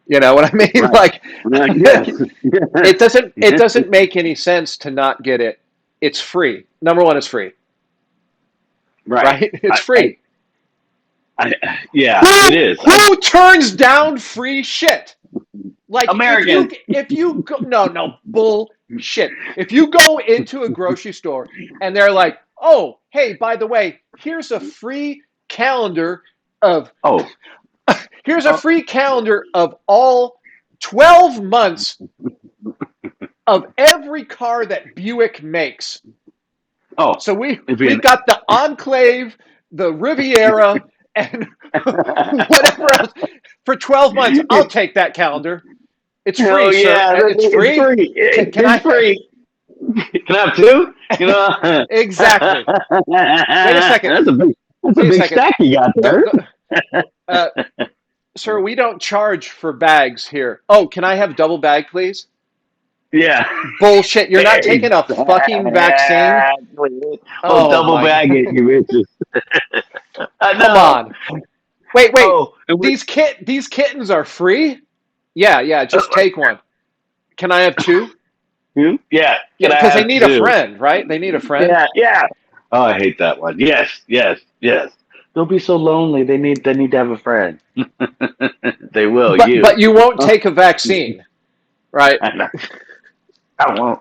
You know what I mean? Right. Like, Yes. it doesn't make any sense to not get it. It's free. Number one, it's free, Right. right? It's I, I, free. yeah, Who it is. who turns down free shit? Like Americans. if you go, no bullshit. If you go into a grocery store and they're like, oh hey, by the way, here's a free calendar of Oh. here's a free calendar of all 12 months of every car that Buick makes. Oh. So It'd be we've got the Enclave, the Riviera, and whatever else for 12 months. I'll take that calendar. It's free, Hell sir. yeah, It's it's free. free. Can It's I? free. Can I have two? You know, Exactly. Wait a second. that's a Wait a big second. stack you got there. Uh, sir, we don't charge for bags here. Oh, can I have double bag, please? Yeah, Bullshit. You're not taking a exactly. fucking vaccine? Oh, Oh double my bag God. it, you bitches. I Come know. on. Wait. Oh, and These kittens are free? Yeah, just take one. Can I have two? yeah. Yeah, Can I because they have need a two? friend, right? They need a friend. Yeah, yeah. Oh, I hate that one. Yes, yes, yes. They'll be so lonely. They need to have a friend. They will. But You. you won't take a vaccine, right? I know. I won't.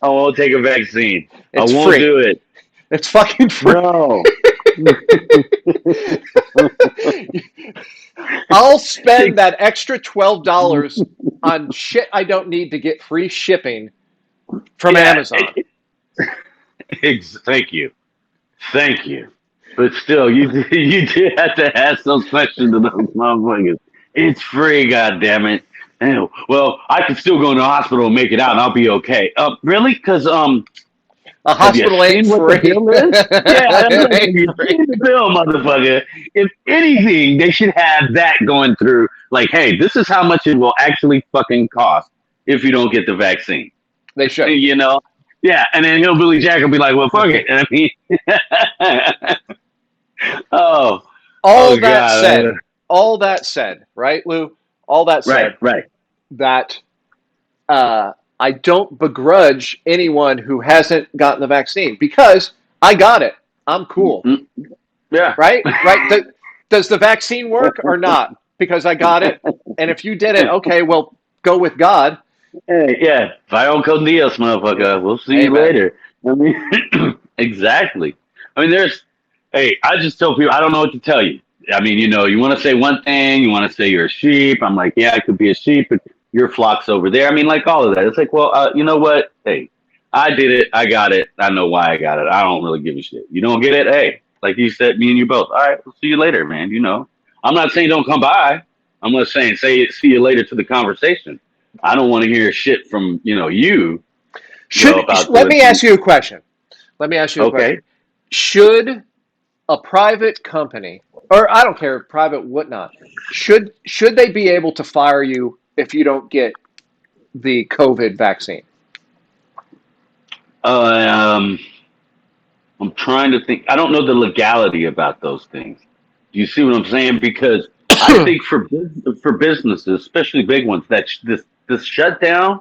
I won't take a vaccine. I It's won't free. do it. It's fucking free. No. I'll spend that extra $12 on shit I don't need to get free shipping from Yeah. Amazon. Thank you. Thank you. But still, you do have to ask those questions to those motherfuckers. It's free, goddammit. Ew. Well, I can still go in the hospital and make it out, and I'll be okay. Really? Because A have you hospital ain't seen what the free. bill is? Yeah, that's It like, have ain't you free. seen the bill, motherfucker? If anything, they should have that going through. Like, hey, this is how much it will actually fucking cost if you don't get the vaccine. They should. You know? Yeah, and then Hillbilly Jack will be like, well, fuck it. I mean, oh, All Oh that God. said, right, Lou? All that Right, said, right. that I don't begrudge anyone who hasn't gotten the vaccine because I got it. I'm cool, Mm, yeah. right? Right? Does the vaccine work or not? Because I got it, and if you didn't, okay, well, go with God. Hey, yeah. Vio con Dios, motherfucker. We'll see you Amen. later. I mean, exactly. I mean, hey, I just tell people, I don't know what to tell you. I mean, you want to say one thing, you want to say you're a sheep. I'm like, yeah, I could be a sheep, but your flock's over there. I mean, like all of that. It's like, well, you know what? Hey, I did it. I got it. I know why I got it. I don't really give a shit. You don't get it? Hey, like you said, me and you both. All right, we'll see you later, man. I'm not saying don't come by. I'm not saying see you later to the conversation. I don't want to hear shit from about Let the me ask you a question. Let me ask you a okay. question. Should a private company, or I don't care, private whatnot, should they be able to fire you if you don't get the COVID vaccine? Um, I'm trying to think. I don't know the legality about those things. Do you see what I'm saying? Because I think for businesses, especially big ones, this shutdown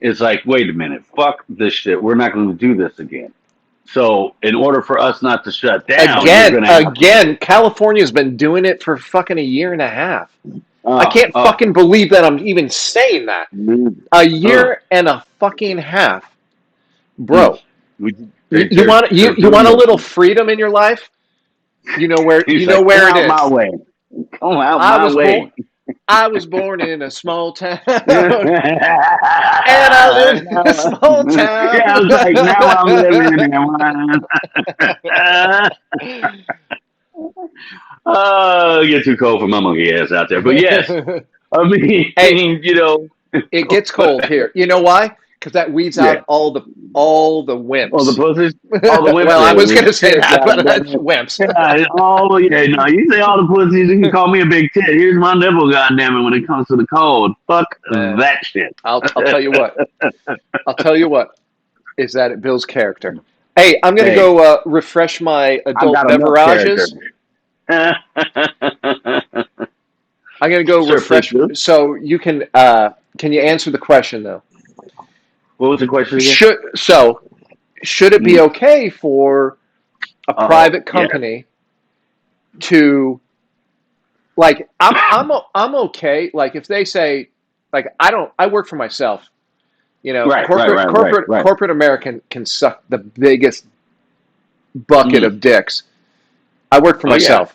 is like, wait a minute, fuck this shit. We're not going to do this again. So in order for us not to shut down, you're Again, going to have to. again, California's been doing it for fucking a year and a half. I Oh, can't oh, fucking believe that I'm even saying that. mm, A uh, year and a fucking half, mm. bro. We, You, you want they're you want doing a this. little freedom in your life? You know where He's like, come it out my is. way. Come out I my was born. way. I was born in a small town, and Yeah, I live in a small town. I was like, now I'm living in one. Oh, get too cold for my monkey ass out there. But yes, I mean, Hey, you know, it gets cold here. You know why? Because that weeds yeah. out all the All the wimps. pussies, all the wimps. Well, I was Yeah, going to say shit, that, but goddamn it. wimps. Yeah, oh yeah, no, you say all the pussies, you can call me a big tit. Here's my nipple, goddamn it. When it comes to the cold, fuck Man, that shit. I'll tell you what. I'll tell you what is that it builds character. Hey, I'm going to Hey, go refresh my I've adult got enough character. beverages. I'm going to go Sir, please refresh. do. So you can you answer the question though? What was the question again? Should it be Mm. okay for a Oh, private yeah. company to I'm okay like if they say like I work for myself. You know, Right, right, right, right, right. corporate American can suck the biggest bucket Mm. of dicks. I work for Oh, yeah. myself,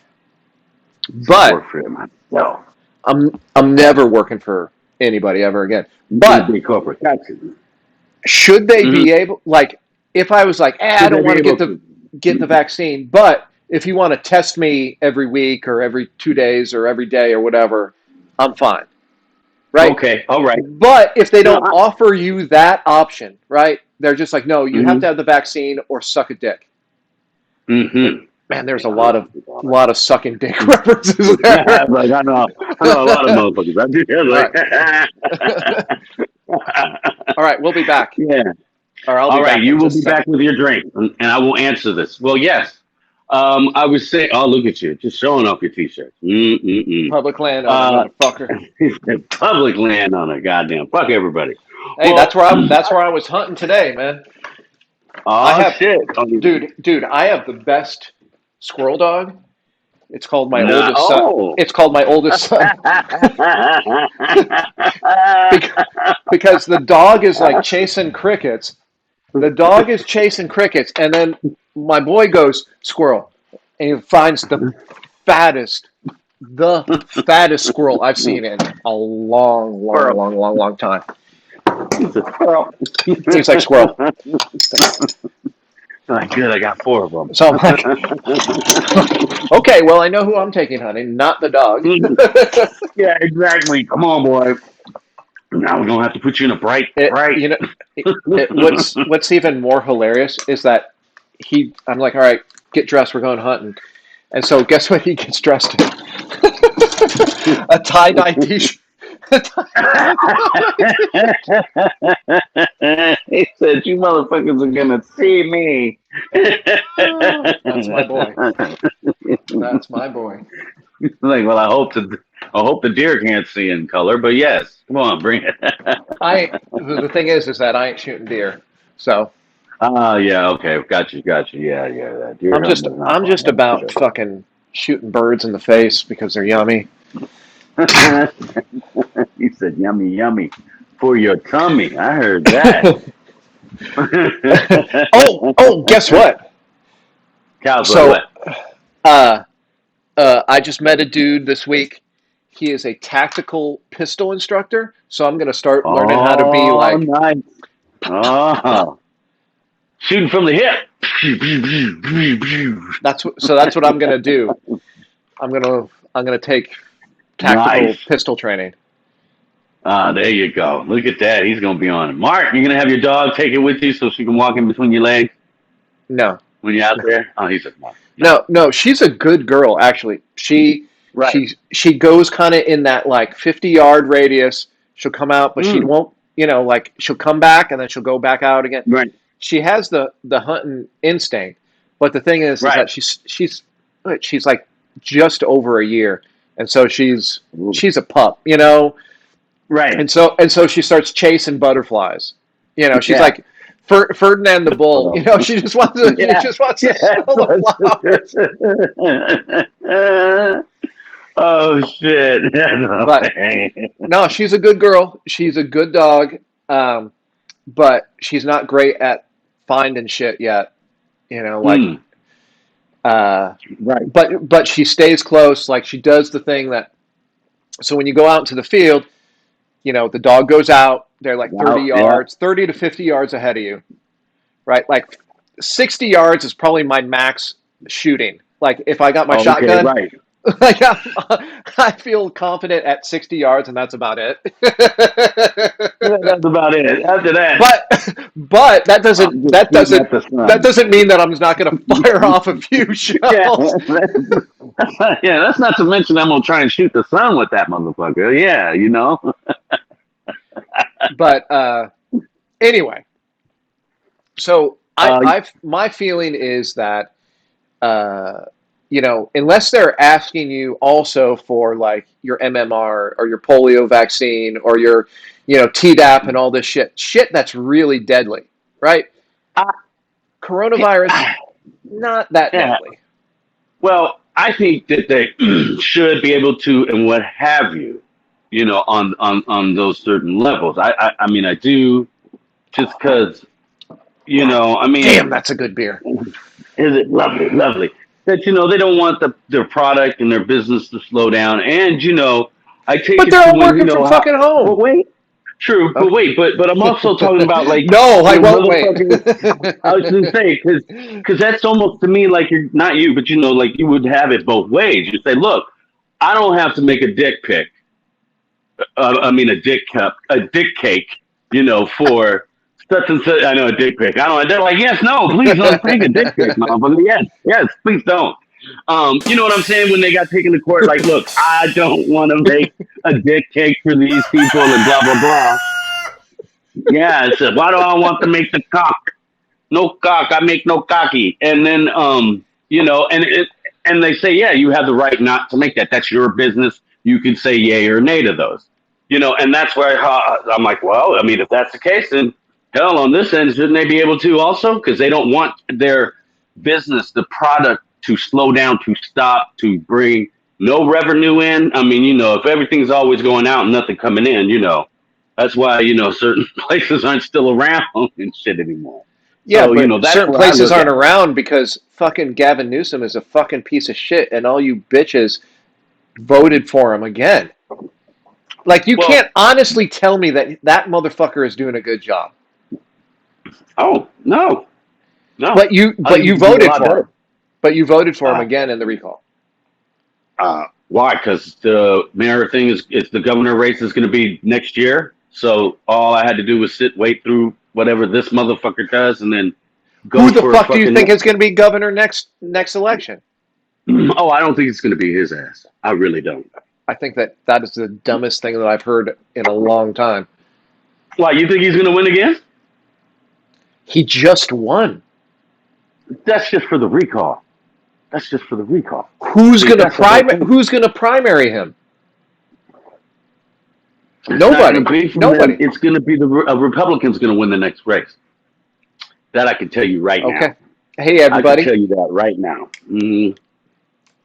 but Work for it, man. No. I'm never working for anybody ever again. In a But big corporate. Gotcha. should they Mm-hmm. be able like if I was like, I Should they don't be want to able to? get the vaccine, but if you want to test me every week or every 2 days or every day or whatever, I'm fine. Right? Okay, all right. But if they No, don't offer you that option, right? They're just like, no, you have mm-hmm. to have the vaccine or suck a dick. Mm-hmm. Man, there's a I know. lot of sucking dick references there. Like, I know a lot of motherfuckers. I do. All Like, right. All right, we'll be back. yeah. Or I'll be All right, back you in will just a be back second. with your drink, and I will answer this. Well, yes. I was saying, oh, look at you, just showing off your t-shirt. Mm-mm-mm. Public landowner, Uh, motherfucker. public land on a goddamn fuck everybody. Hey, Well, that's where I was hunting today, man. I oh have shit. Oh, dude, I have the best squirrel dog. It's called my no. oldest son. Oh. It's called my oldest son. Because the dog is like chasing crickets. The dog is chasing crickets, and then my boy goes squirrel, and he finds fattest, the fattest squirrel I've seen in a long, long, Squirrel. long, long, long time. It's a squirrel. He's like squirrel. Like, good, I got four of them. So I'm like, okay, well I know who I'm taking hunting, not the dog. Yeah, exactly. Come on, boy. Now we're gonna have to put you in a bright, bright. You know, what's even more hilarious is that I'm like, all right, get dressed, we're going hunting, and so guess what he gets dressed in? A tie dye t-shirt, He said, "You motherfuckers are gonna see me." That's my boy. That's my boy. Like, well, I hope the deer can't see in color, but yes, come on, bring it. The thing is that I ain't shooting deer, so Oh, yeah, okay, got you. Yeah, that deer hunting is not I'm fun. just That's for about fucking shooting birds in the face because they're yummy. sure. He said, "Yummy, yummy for your tummy." I heard that. Guess what? Cows, So, what? uh, I just met a dude this week. He is a tactical pistol instructor, so I'm going to start learning how to be Oh, like nice. pop, pop. Oh, shooting from the hip. That's what I'm going to do. I'm going to take tactical Nice. pistol training. Ah, there you go. Look at that. He's gonna be on it. Mark, you're gonna have your dog take it with you so she can walk in between your legs No, when you're out no, there. Oh, he's a no. no. She's a good girl, actually. Right. She goes kind of in that like 50-yard radius. She'll come out, but she Mm, won't. Like she'll come back and then she'll go back out again. right. She has the hunting instinct, but the thing is Right. that she's like just over a year, and so she's a pup. Right. And so she starts chasing butterflies. She's Yeah. like Ferdinand the Bull. She just wants to she Yeah. just wants to Yeah. smell the flowers. Oh shit. No But way. no, she's a good girl. She's a good dog. But she's not great at finding shit yet. Like Mm, uh, right. but she stays close. Like she does the thing that. So when you go out into the field, the dog goes out. They're like 30 Wow. Yeah. yards, 30 to 50 yards ahead of you, right? Like 60 yards is probably my max shooting. Like if I got my Okay. shotgun, Right. like I feel confident at 60 yards, and that's about it. Yeah, that's about it. After that, but that doesn't I'm just that shooting doesn't at the that sun. doesn't mean that I'm not going to fire off a few Yeah, shells. yeah. That's not to mention I'm gonna try and shoot the sun with that motherfucker. Yeah, you know. But anyway, so Uh, my feeling is that unless they're asking you also for like your MMR or your polio vaccine or your Tdap and all this shit that's really deadly, right? I, Coronavirus, not that yeah. deadly. Well, I think that they should be able to, and what have you, on those certain levels. I mean, I do, just because, I mean, Damn, that's a good beer. is it lovely, lovely that they don't want their product and their business to slow down, and I take But it they're to all when working from how. fucking But home. wait, true, but Okay. wait, but I'm also talking about like No, I when won't wait. motherfuckers. I was gonna say because that's almost to me like you're not you, but like you would have it both ways. You say, look, I don't have to make a dick pic. I mean a dick cup, a dick cake, for such and such. I know a dick pic. I don't. They're like, yes, no, please don't take a dick pic, motherfucker. Yes, yes, please don't. You know what I'm saying? When they got taken to court, like, look, I don't want to make a dick cake for these people and blah blah blah. Yeah, it said, why do I want to make the cock? No cock, I make no cocky. And then, and they say, yeah, you have the right not to make that. That's your business. You can say yay or nay to those. And that's where I'm like, well, I mean, if that's the case, then hell, on this end, shouldn't they be able to also? Because they don't want their business, the product, to slow down, to stop, to bring no revenue in. I mean, if everything's always going out and nothing coming in, that's why certain places aren't still around and shit anymore. Yeah, So but that's certain where I places look aren't at it. around because fucking Gavin Newsom is a fucking piece of shit, and all you bitches voted for him again. Like, you Well, can't honestly tell me that that motherfucker is doing a good job. oh no, no, But you I but think you you could do a voted lot for him. better. But you voted for him Uh, again in the recall. why? Because the mayor thing is the governor race is going to be next year. So all I had to do was wait through whatever this motherfucker does, and then Who go the for fuck do you fucking. think is going to be governor next election? Oh, I don't think it's going to be his ass. I really don't. I think that is the dumbest thing that I've heard in a long time. Why, you think he's going to win again? He just won. That's just for the recall. That's just for the recall. Who's See, going to that's the whole primary? thing. Who's going to primary him? It's not Nobody. going to be from them. Nobody. It's going to be the Republicans going to win the next race. That I can tell you right Okay. now. Hey, I can everybody. tell you that right now. Mm-hmm.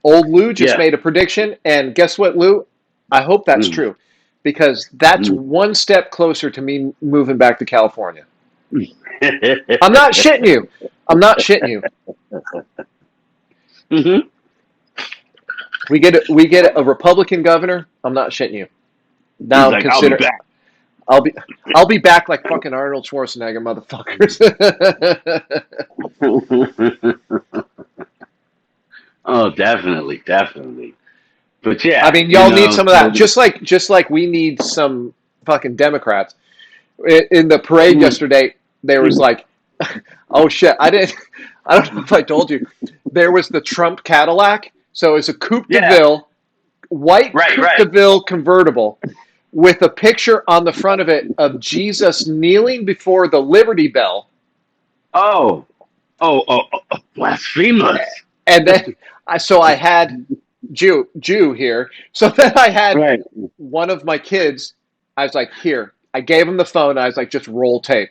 Old Lew just Yeah. made a prediction, and guess what, Lou? I hope that's true, because that's one step closer to me moving back to California. I'm not shitting you. I'm not shitting you. Mm-hmm. We get a Republican governor. I'm not shitting you. Now He's like, consider I'll be back. I'll be back like fucking Arnold Schwarzenegger, motherfuckers. Oh, definitely. But yeah, I mean, y'all need some of that. Just like we need some fucking Democrats. In the parade yesterday, there was like, oh shit, I don't know if I told you. There was the Trump Cadillac. So it's a Coupe de Ville, white Coupe de Ville convertible with a picture on the front of it of Jesus kneeling before the Liberty Bell. Oh, blasphemous. And then I had Jew here. So then I had one of my kids. I was like, here. I gave him the phone. I was like, just roll tape.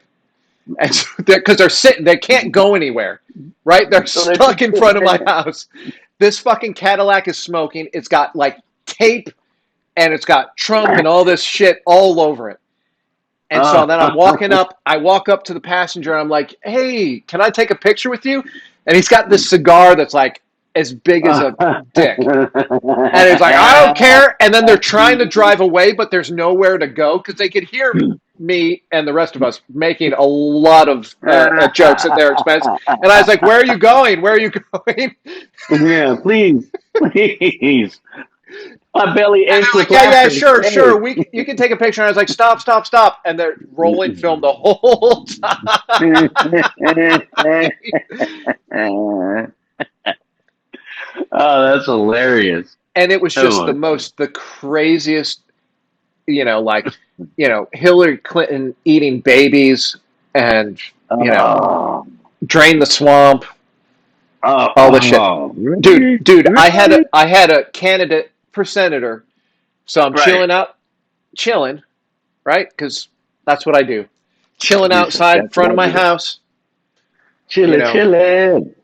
And because they're sitting, they can't go anywhere, right? They're stuck in front of my house. This fucking Cadillac is smoking. It's got like tape, and it's got Trump and all this shit all over it. And so then I'm walking up. I walk up to the passenger. And I'm like, hey, can I take a picture with you? And he's got this cigar that's like as big as a dick. And he's like, I don't care. And then they're trying to drive away, but there's nowhere to go because they could hear me and the rest of us making a lot of jokes at their expense. And I was like, where are you going? Where are you going? Yeah, please. My belly aches with yeah, sure. You can take a picture. And I was like, stop. And they're rolling film the whole time. Oh, that's hilarious. And it was just the craziest, Hillary Clinton eating babies and, drain the swamp, all the shit. Dude, I had a candidate for senator. So I'm chilling, right? Because that's what I do. Chilling outside in front of my house. Chilling.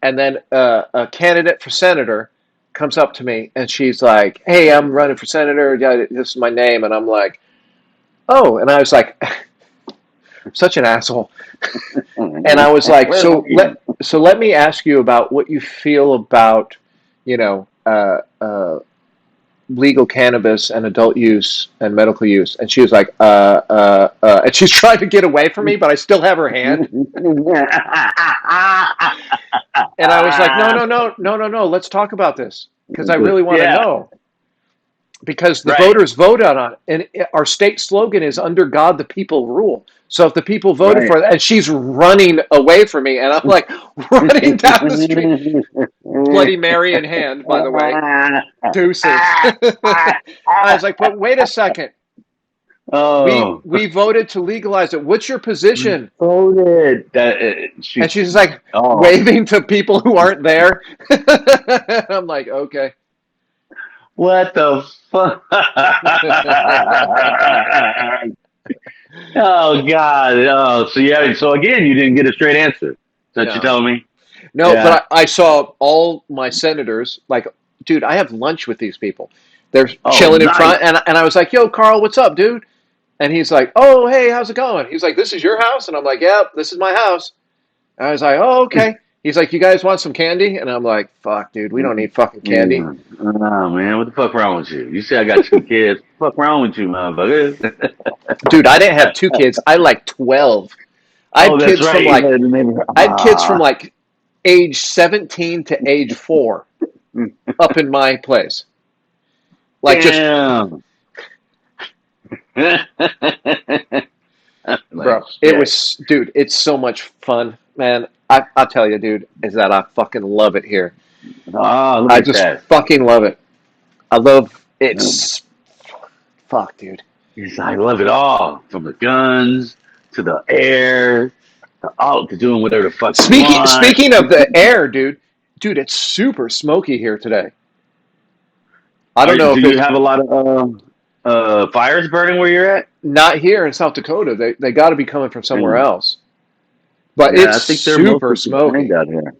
And then a candidate for senator comes up to me and she's like, hey, I'm running for senator. Yeah, this is my name. And I'm like, oh. And I was like, such an asshole. And I was like, so let me ask you about what you feel about, legal cannabis and adult use and medical use. And she was like, and she's trying to get away from me, but I still have her hand. And I was like, no, let's talk about this because I really want to know. Because the voters voted on it, and our state slogan is "Under God, the people rule." So if the people voted for it, and she's running away from me, and I'm like running down the street, Bloody Mary in hand, by the way, deuces. I was like, but wait a second. Oh, we voted to legalize it. What's your position? Voted. And she's like waving to people who aren't there. I'm like, okay. What the fuck? Oh God! Oh, so again, you didn't get a straight answer. Is that what you're telling me? No, but I saw all my senators. Like, dude, I have lunch with these people. They're chilling in front, and I was like, "Yo, Carl, what's up, dude?" And he's like, "Oh, hey, how's it going?" He's like, "This is your house?" And I'm like, "Yep, this is my house." And I was like, "Oh, okay." He's like, "You guys want some candy?" And I'm like, "Fuck, dude, we don't need fucking candy." Oh, man, what the fuck wrong with you? You say I got 2 kids. What the fuck wrong with you, motherfucker? Dude, I didn't have 2 kids. I like 12. I had kids from like age 17 to age 4 up in my place. Like damn. Bro, it was, dude, it's so much fun, man. I'll tell you, dude, is that I fucking love it here. Oh, look I at just that. fucking love it. I love it's fuck, dude. I love it all, from the guns to the air to doing whatever the fuck you want. Speaking of the air, dude, it's super smoky here today. I don't know Do if you it have a lot of fires burning where you're at? not here in South Dakota. They got to be coming from somewhere Mm. else. But Yeah, it's I think they're super mostly contained smoky. out here.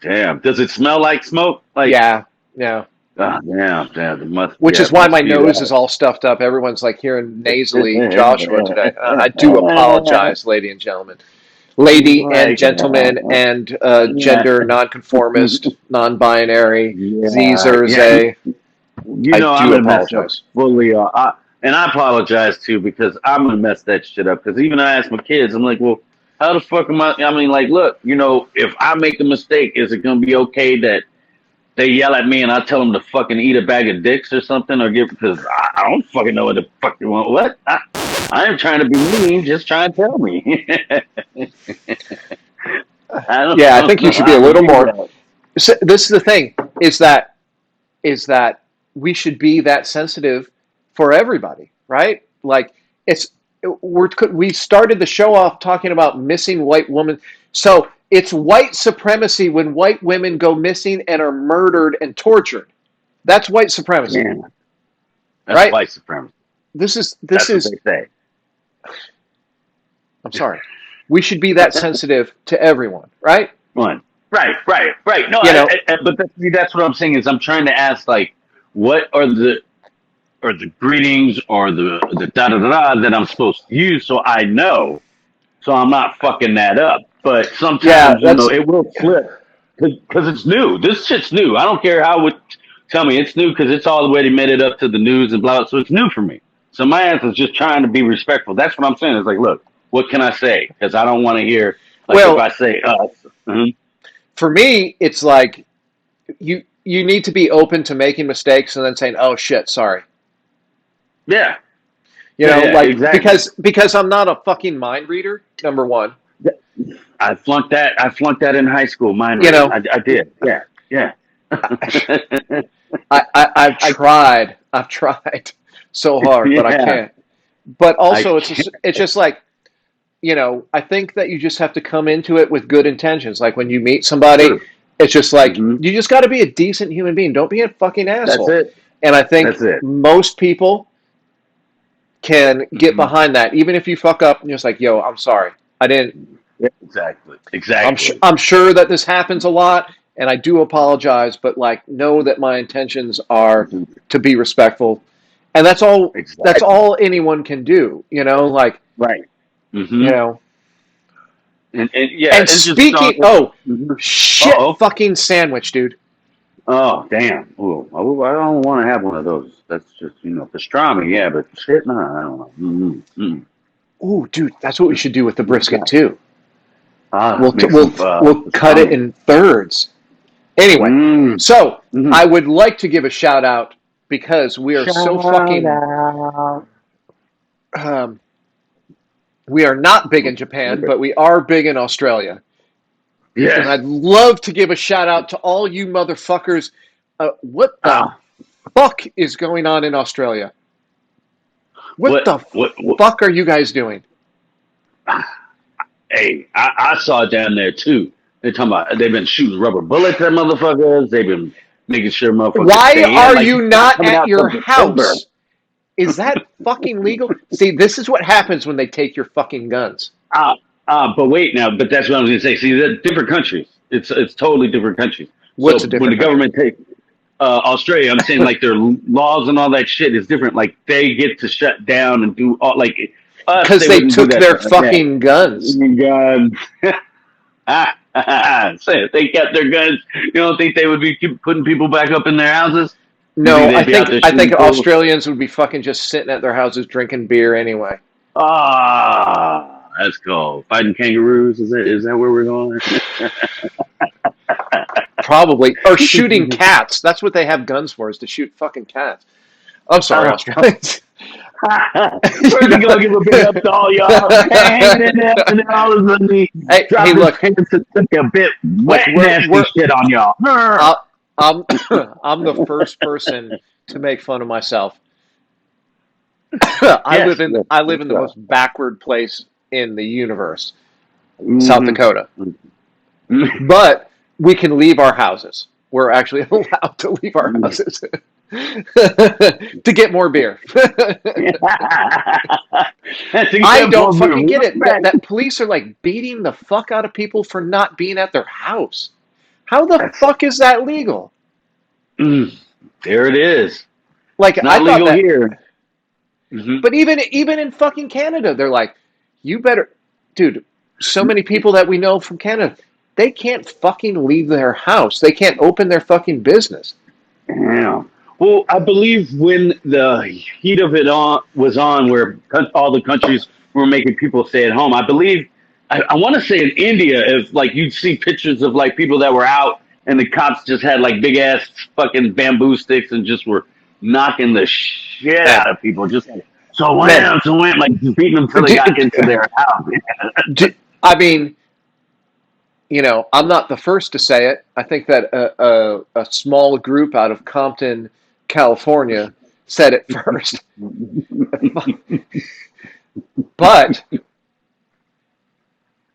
Damn, does it smell like smoke? Like, Yeah, yeah. damn, it must. Which Yeah, is it why must my be nose is that. all stuffed up. Everyone's like hearing nasally Joshua today. I do apologize, lady and gentlemen. Lady and Like, gentlemen and yeah, gender nonconformist, non-binary, yeah, Zers yeah. A. You I know, I'm do gonna mess up apologize. fully. And I apologize too, because I'm gonna mess that shit up. Because even I ask my kids, I'm like, well, how the fuck am I? I mean, like, look, if I make a mistake, is it gonna be okay that they yell at me and I tell them to fucking eat a bag of dicks or something, or because I don't fucking know what the fuck you want. What? I ain't trying to be mean. Just try and tell me. I Yeah, I don't think you know should be how a to little do more. that. So this is the thing: is that we should be that sensitive for everybody, right? Like it's we started the show off talking about missing white women. So it's white supremacy when white women go missing and are murdered and tortured. That's white supremacy, Damn, that's right? white supremacy. This That's what is they say. I'm sorry. We should be that sensitive to everyone, right? One. Right. No, You know, but that's what I'm saying is I'm trying to ask, like, what are the greetings or the da da da that I'm supposed to use, so I know, so I'm not fucking that up. But yeah, sometimes that's it will slip because it's new. This shit's new. I don't care how it tell me it's new, because it's all the way they made it up to the news and blah. So it's new for me. So my answer is just trying to be respectful. That's what I'm saying. It's like, look, what can I say? Because I don't want to hear, like, if well, I say us. for me, it's like you need to be open to making mistakes and then saying, "Oh shit, sorry." Yeah, Like exactly. because I'm not a fucking mind reader. Number one, I flunked that. I flunked that in high school, mind you reading. know, I did. Yeah. I've tried so hard, but I Yeah. can't. But I also, can't. it's just like I think that you just have to come into it with good intentions. Like when you meet somebody, True. it's just like Hmm. you just got to be a decent human being. Don't be a fucking That's asshole. it. And I think That's it. most people can get Hmm. behind that, even if you fuck up and you're just like, "Yo, I'm sorry. I didn't." Yeah, exactly. I'm sure that this happens a lot, and I do apologize, but like, know that my intentions are Hmm. to be respectful, and that's all. That's Exactly. all anyone can do. Like Right. you Hmm. know. And yeah, And it just speaking, started. oh Hmm. Uh shit, oh. fucking sandwich, dude. Oh damn. Ooh, I don't want to have one of those. That's just pastrami. Yeah, but shit, no, I don't know. Ooh, dude, that's what we should do with the What you brisket got? too. Ah, We'll make we'll some we'll cut it pastrami. in thirds. Anyway, Mm. so Hmm. I would like to give a shout out because we are so Shout fucking. out. Um, we are not big in Japan, but we are big in Australia. And Yes. I'd love to give a shout out to all you motherfuckers. What the Ah, fuck is going on in Australia? What what, the what? fuck are you guys doing? Hey, I saw it down there too. They're talking about they've been shooting rubber bullets at motherfuckers. They've been making sure motherfuckers Why stay in. are Like, you he's not not coming at out your till December. house? Is that fucking legal? See, this is what happens when they take your fucking guns. But wait now. But that's what I was gonna say. See, they're different countries. It's totally different countries. What's So a when the different country? government take Australia, I'm saying, like, their laws and all that shit is different. Like, they get to shut down and do all, like, us. Because They they wouldn't do took that. their Yeah. fucking guns. God. Say if they kept their guns, you don't think they would be keep putting people back up in their houses? You think No, I they'd be out think there I think shooting fools? Australians would be fucking just sitting at their houses drinking beer anyway. That's cool. Fighting kangaroos? Is that where we're going? Probably. Or shooting cats. That's what they have guns for, is to shoot fucking cats. I'm sorry, uh, Australians. First, he gonna give a big up to all y'all, hanging in there, and then all of a sudden he Hey, dropped his look, pants and took a bit look, wet, nasty shit on y'all. I'm I'm the first person to make fun of myself. I Yes, live in yes, I live yes, in the most backward place in the universe, South mm-hmm. Dakota. Mm-hmm. But we can leave our houses. We're actually allowed to leave our houses to get more beer. That's I again, don't Paul fucking Beer. get it. That police are like beating the fuck out of people for not being at their house. How the That's fuck is that legal? there. It is. Like It's I not thought legal that, here. Hmm. but even in fucking Canada, they're like, you better, dude. So many people that we know from Canada, they can't fucking leave their house. They can't open their fucking business. Yeah. Well, I believe when the heat of it was on, where all the countries were making people stay at home, I believe, I want to say in India, if like you'd see pictures of like people that were out and the cops just had like big ass fucking bamboo sticks and just were knocking the shit Man, out of people, just like, man, so wham, like beating them till they do, got into their house. I mean, I'm not the first to say it. I think that a small group out of Compton, California, said it first. But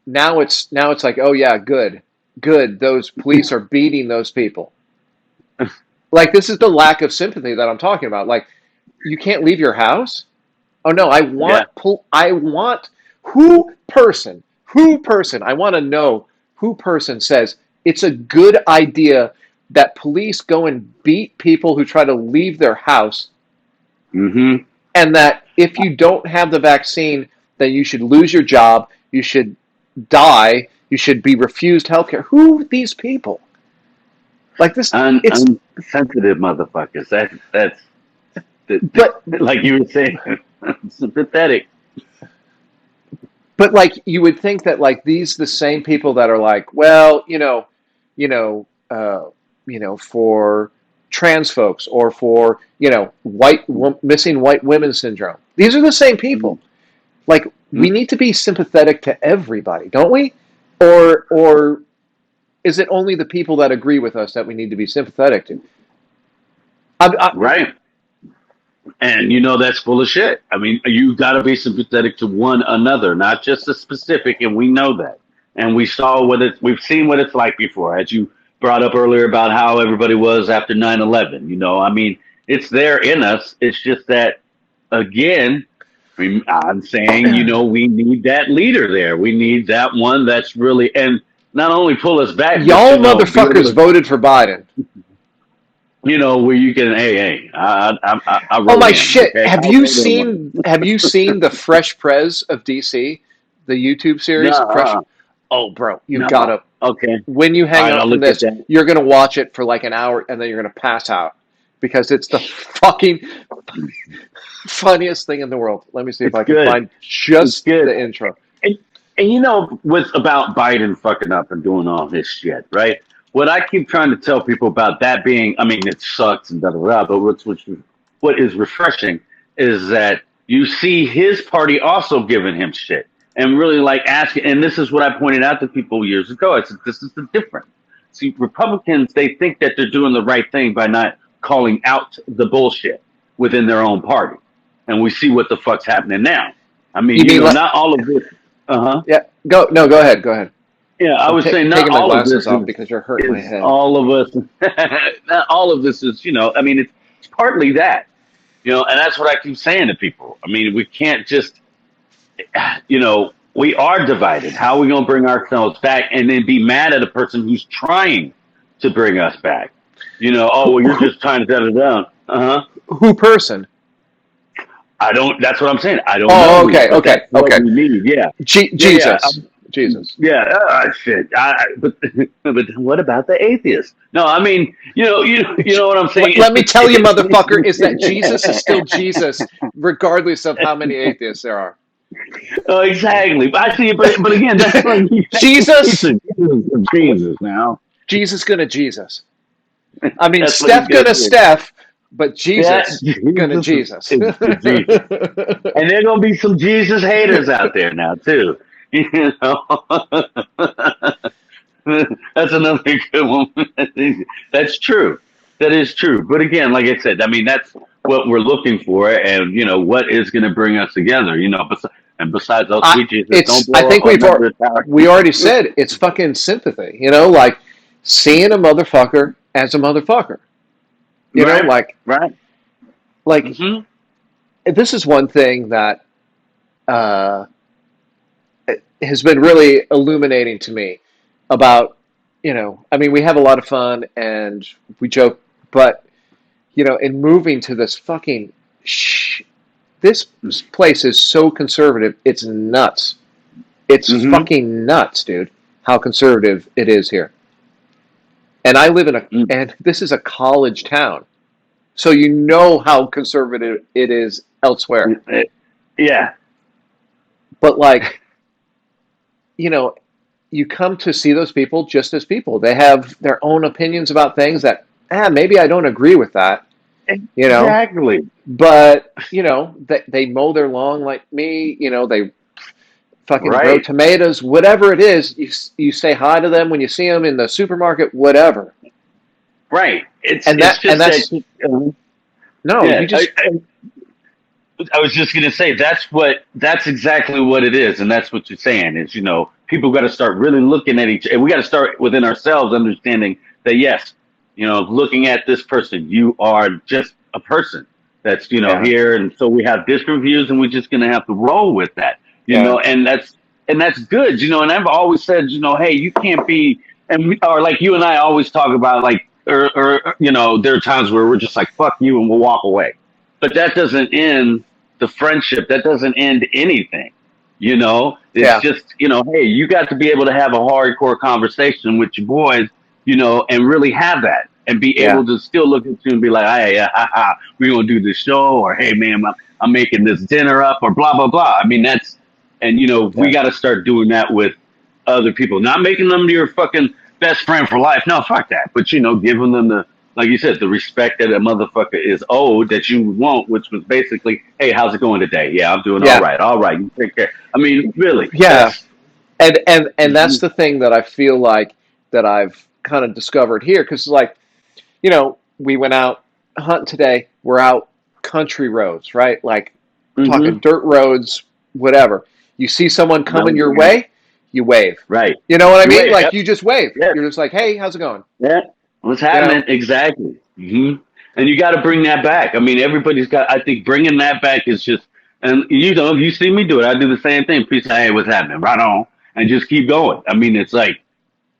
now it's like, oh yeah, good. Those police are beating those people. Like this is the lack of sympathy that I'm talking about. Like you can't leave your house. Oh no, Yeah. I want who person. I want to know who person says it's a good idea that police go and beat people who try to leave their house, Hmm. and that if you don't have the vaccine, then you should lose your job, you should die, you should be refused healthcare. Who are these people? Like this, it's Unsensitive motherfuckers. That's but like you were saying, it's pathetic. like you would think that like these the same people that are like, well, you know, uh, for trans folks or for missing white women syndrome. These are the same people. Like we need to be sympathetic to everybody, don't we? Or is it only the people that agree with us that we need to be sympathetic to? I, Right. And that's full of shit. I mean, you got to be sympathetic to one another, not just a specific, and we know that. And we've seen what it's like before, as you brought up earlier about how everybody was after 9/11. I mean, it's there in us. It's just that, again, I'm saying, we need that leader there. We need that one that's really, and not only pull us back, but, y'all be able motherfuckers to, voted for Biden. where you can, hey, I Oh wrote my in, shit! okay? Have I you wrote in one. seen Have you seen the Fresh Prez of DC, the YouTube No, series Fresh? Oh, bro, you no. gotta. Okay. When you All hang right, up I'll from look at this, that. you're gonna watch it for like an hour, and then you're gonna pass out because it's the fucking funniest thing in the world. Let me see if It's I can good. find It's just good. the intro. And, what's about Biden fucking up and doing all this shit, right? What I keep trying to tell people about that being, I mean, it sucks and da da da, but what is refreshing is that you see his party also giving him shit and really like asking. And this is what I pointed out to people years ago. I said, this is the difference. See, Republicans, they think that they're doing the right thing by not calling out the bullshit within their own party. And we see what the fuck's happening now. I mean, You mean not all of this. Uh huh. yeah? Go no, go ahead, go ahead. Yeah, I I'm was saying not taking my all of glasses this off is because you're hurting my is head. all of us. Not all of this is, I mean, it's partly that, and that's what I keep saying to people. I mean, we can't just, we are divided. How are we going to bring ourselves back and then be mad at a person who's trying to bring us back? Oh, well, you're just trying to set it down. Uh huh. Who person? I don't. That's what I'm saying. I don't know Oh, who, okay, but okay, that's what okay. we need. Yeah, yeah. Jesus, Jesus. Yeah, shit. But but what about the atheists? No, I mean, you know what I'm saying. Let me tell you, motherfucker, is that Jesus is still Jesus, regardless of how many atheists there are. Oh, exactly. But I see, but again, that's like Jesus, Jesus now. Jesus gonna Jesus. I mean, That's what he's Steph gonna gonna do. Steph, but Yeah, Jesus gonna Jesus Jesus. is Jesus, and there are gonna be some Jesus haters out there now too. That's another good one. That's true. That is true. But again, like I said, I mean, that's what we're looking for, and what is going to bring us together. And besides, oh I sweet Jesus, don't I blow up think another tower. we already said it's fucking sympathy. Like seeing a motherfucker as a motherfucker. Right, Like right. like Hmm. this is one thing that uh, has been really illuminating to me about I mean we have a lot of fun and we joke, but in moving to this fucking this place is so conservative, it's nuts. It's Hmm. fucking nuts, dude, how conservative it is here. And I live and this is a college town. So how conservative it is elsewhere. Yeah. But like, you know, you come to see those people just as people. They have their own opinions about things that, maybe I don't agree with that, you know, Exactly. but, they mow their lawn like me, they fucking grow Right. tomatoes, whatever it is. You say hi to them when you see them in the supermarket, whatever. Right. It's And it's just that. that's, no, Yeah. you just, I was just gonna say that's exactly what it is, and that's what you're saying is people got to start really looking at each, and we got to start within ourselves, understanding that yes, looking at this person, you are just a person that's yeah, here, and so we have different views, and we're just gonna have to roll with that, yeah, and that's good, and I've always said, hey, you can't be, or like you and I always talk about like, or there are times where we're just like fuck you and we'll walk away, but that doesn't end the friendship. That doesn't end anything. It's yeah, just, hey, you got to be able to have a hardcore conversation with your boys, and really have that and be yeah, able to still look at you and be like, hey, we're going to do this show, or hey, man, I'm making this dinner up, or blah, blah, blah. I mean, and we yeah, got to start doing that with other people, not making them your fucking best friend for life. No, fuck that. But, giving them like you said, the respect that a motherfucker is owed that you want, which was basically, hey, how's it going today? Yeah, I'm doing all yeah, right. All right, you take care. I mean, really, yeah. that's And that's mhm, the thing that I feel like that I've kind of discovered here, because like we went out hunting today. We're out country roads, right? Like talking mhm, dirt roads, whatever. You see someone coming your no, way, you wave. right. You know what I You mean? wait. Like Yep, you just wave. yep, You're just like, hey, how's it going? yeah. What's You happening? know? Exactly. And you got to bring that back. I mean, everybody's got. I think bringing that back is just, and if you see me do it, I do the same thing. Peace. Hey, what's happening? Right on, and just keep going. I mean, it's like,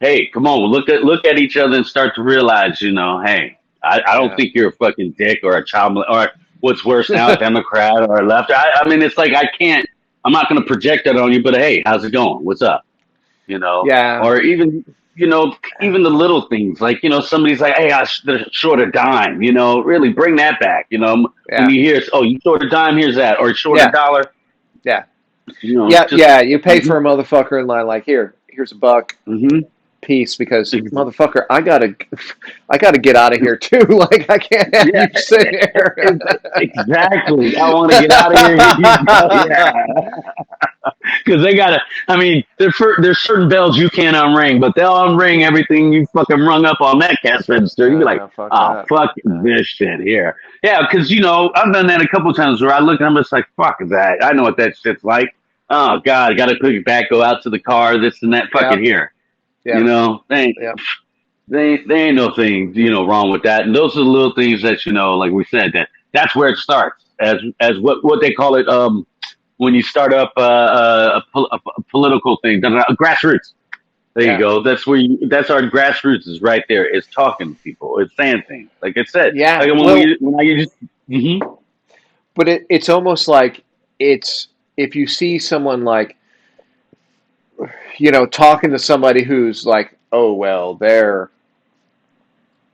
hey, come on, look at each other and start to realize, hey, I don't Yeah. think you're a fucking dick or a child or what's worse now, a Democrat or a left. I mean, it's like I can't. I'm not going to project that on you, but hey, how's it going? What's up? Yeah. Or even even the little things like somebody's like, hey, they're short a dime. Really bring that back. When Yeah. you hear, oh, you short a dime, here's that, or short a Yeah. dollar. Yeah. Just Yeah. You pay for a motherfucker in line, like here's a buck. hmm Piece, because motherfucker, I gotta get out of here too. Like I can't have yeah, you sit here. exactly. I want to get out of here. Here you go. Yeah, because they gotta. I mean, there's certain bells you can't unring, but they'll unring everything you fucking rung up on that cash register. You be like, No, fuck oh, that. fuck this shit here. Yeah, because I've done that a couple times where I look and I'm just like, fuck that. I know what that shit's like. Oh God, I gotta put it back, go out to the car, this and that. Fuck Yeah, it here. yeah, They yeah, ain't no thing wrong with that. And those are the little things that like we said, that's where it starts as what they call it when you start up a political thing, grassroots. There you yeah, go. That's our grassroots is right there. It's talking to people. It's saying things. Like I said, yeah. like Well, when you just but it's almost like it's if you see someone like talking to somebody who's like, oh well, they're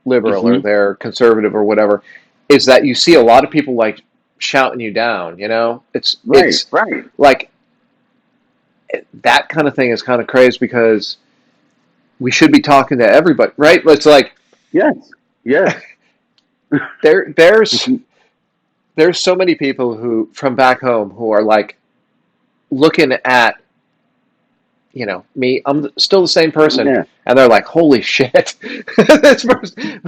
liberal or hmm they're conservative or whatever, is that you see a lot of people like shouting you down. It's right, it's right, like that kind of thing is kind of crazy, because we should be talking to everybody, right? It's like yes, yes, there there's so many people who from back home who are like looking at me, I'm still the same person. Yeah. And they're like, holy shit. This person,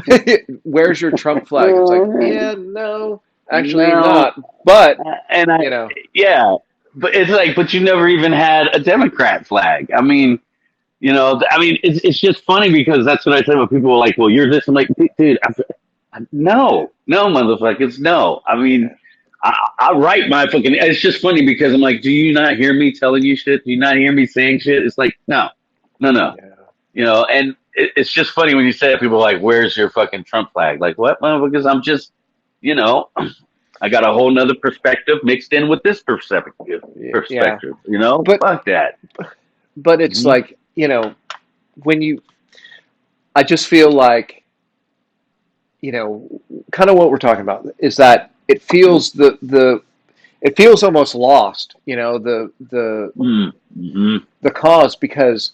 where's your Trump flag? It's like, yeah, no, actually No, not. But, and you know, yeah, but it's like, but you never even had a Democrat flag. I mean, it's just funny because that's what I say when people are like, well, you're this. I'm like, dude, no, motherfuckers, no. I mean, I write my fucking. It's just funny because I'm like, do you not hear me telling you shit? Do you not hear me saying shit? It's like, no, no, no. yeah. And it's just funny when you say it, people are like, where's your fucking Trump flag? Like, what, motherfuckers? I'm just, you know, I got a whole nother perspective mixed in with this perspective. Yeah. But, Fuck that. but it's Hmm. like, when I just feel like, kind of what we're talking about is that it feels it feels almost lost, Mm-hmm. the cause, because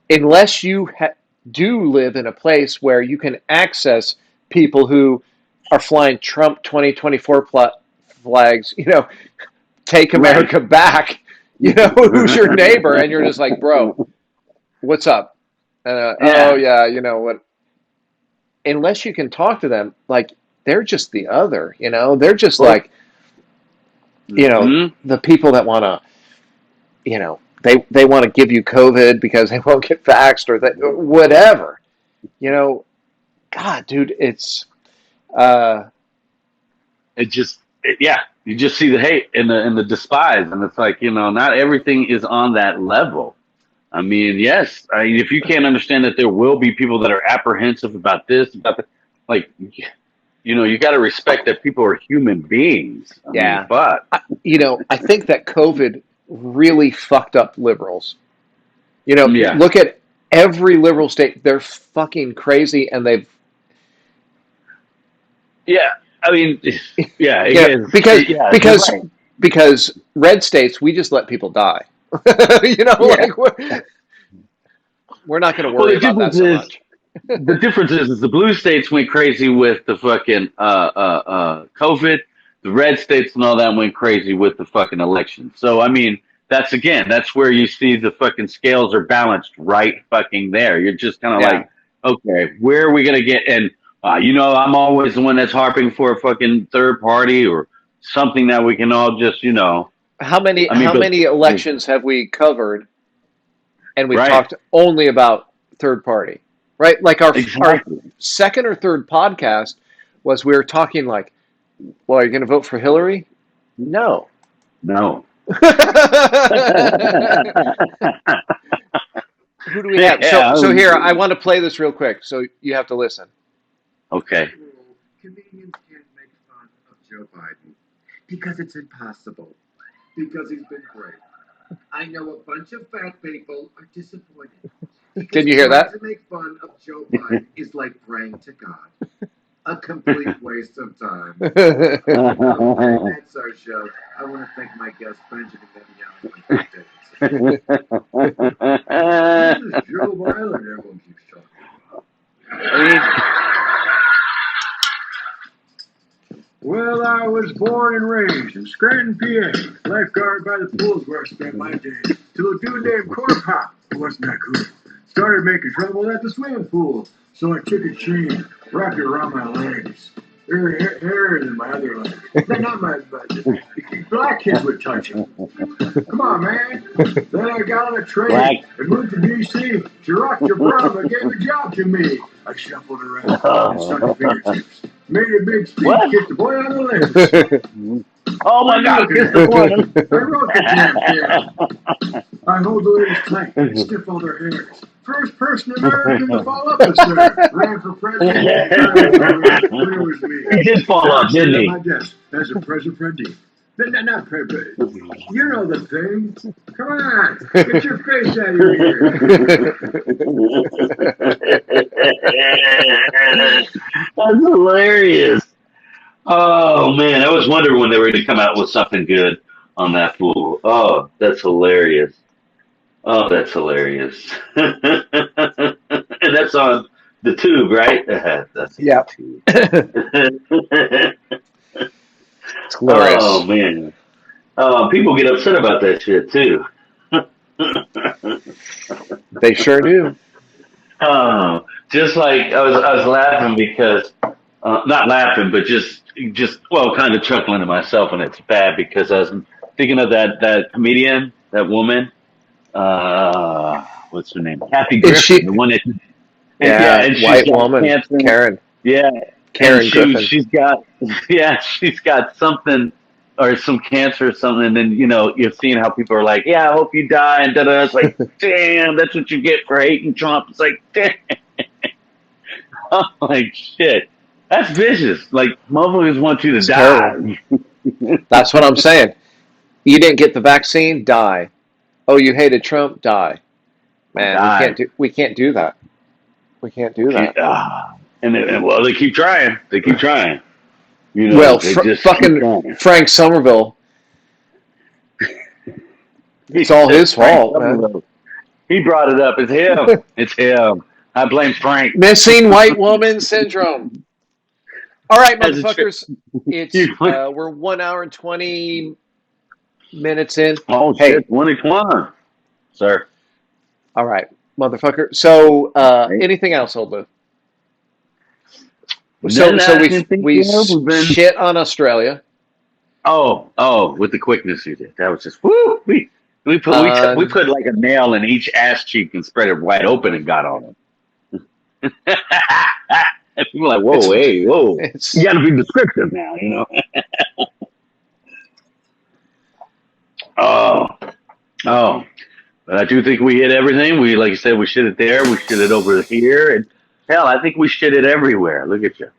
unless you do live in a place where you can access people who are flying Trump 2024 flags, take Right. America back, who's your neighbor, and you're just like, bro, what's up? Oh Yeah. yeah, you know what? Unless you can talk to them, like they're just the other, they're just Well, like, hmm the people that want to, they want to give you COVID because they won't get vaxxed or that, whatever, you know. God, dude, it's uh, yeah, you just see the hate and the despise, and it's like, not everything is on that level. I mean, yes, if you can't understand that there will be people that are apprehensive about this, about that, like, you got to respect that people are human beings. I mean, yeah. fuck. I think that COVID really fucked up liberals. Yeah, Look at every liberal state; they're fucking crazy, and they've, yeah. I mean, yeah, again, because yeah, you're because right. because red states, we just let people die. Yeah. Like we're not going to Well, worry about that so much. the difference is the blue states went crazy with the fucking COVID. The red states and all that went crazy with the fucking election. So I mean, that's where you see the fucking scales are balanced right fucking there. You're just kind of Yeah. like, okay, where are we gonna get? And I'm always the one that's harping for a fucking third party or something that we can all just, How many I mean, how but many elections have we covered, and we've right, talked only about third party, right? Like our exactly. second or third podcast was, we were talking like, well, are you going to vote for Hillary? No. No. Who do we have? So Yeah. so here, I want to play this real quick, so you have to listen. Okay. Comedians can't make fun of Joe Biden because it's impossible. Because he's been great. I know a bunch of fat people are disappointed. Because Can you hear trying that? to make fun of Joe Biden is like praying to God. A complete waste of time. And that's our show. I want to thank my guest, Benjamin Netanyahu and Pete Davidson. This is Joe Biden, everyone keeps talking about. Well, I was born and raised in Scranton, PA. Lifeguard by the pools where I spent my days. Till a dude named Corn Pop, who wasn't that cool, started making trouble at the swimming pool. So I took a chain, wrapped it around my legs. Hair in my other leg. Not my, black kids would touch it. Come on, man. Then I got on a Black. train and moved to D.C. Barack Obama gave a job to me. I shuffled around and sucked fingertips. Made a big speech, What? kicked the boy on the lips. Oh my God! Kiss the boy. I wrote the damn thing. I hold the ladies tight and stiff all their hairs. First person American to fall up the stairs. Ran for president. It was me. He did fall up, didn't At he? my desk as a president. Not president. You know the thing. Come on, get your face out of here. That's hilarious. Oh man, I was wondering when they were going to come out with something good on that fool. Oh, that's hilarious. Oh, that's hilarious. And that's on the tube, right? That's on Yeah. the tube. It's Oh hilarious. man. People get upset about that shit too. They sure do. Just like I was laughing because, not laughing, but well, kind of chuckling to myself, and it's bad because I was thinking of that comedian, that woman, what's her name? Kathy Is Griffin, she? the one that, yeah, Yeah, and she's white got woman, cancer. Karen. Yeah, and Karen Griffin. she's got yeah, she's got something or some cancer or something, and then you're seeing how people are like, yeah, I hope you die, and da da. It's like, damn, that's what you get for hating Trump. It's like, damn, I'm like shit. That's vicious. Like motherfuckers want you to It's terrible. die. That's what I'm saying. You didn't get the vaccine, die. Oh, you hated Trump, die. Man, Die. we can't do that. We can't do that. And well, they keep trying. They keep trying. Well, They just keep fucking trying. Frank Somerville. It's all his Frank fault, man. Somerville. He brought it up. It's him. It's him. I blame Frank. Missing white woman syndrome. All right, As a motherfuckers. It's we're 1 hour and 20 minutes in. Oh Hey, shit, 2020, sir. all right, motherfucker. So, anything else, Old Lew? So we shit on Australia. Oh, with the quickness you did. That was just woo. We put like a nail in each ass cheek and spread it wide open and got on them. And people are like, whoa, hey, whoa. You got to be descriptive now, Oh. But I do think we hit everything. We, like you said, we shit it there. We shit it over here. And hell, I think we shit it everywhere. Look at you.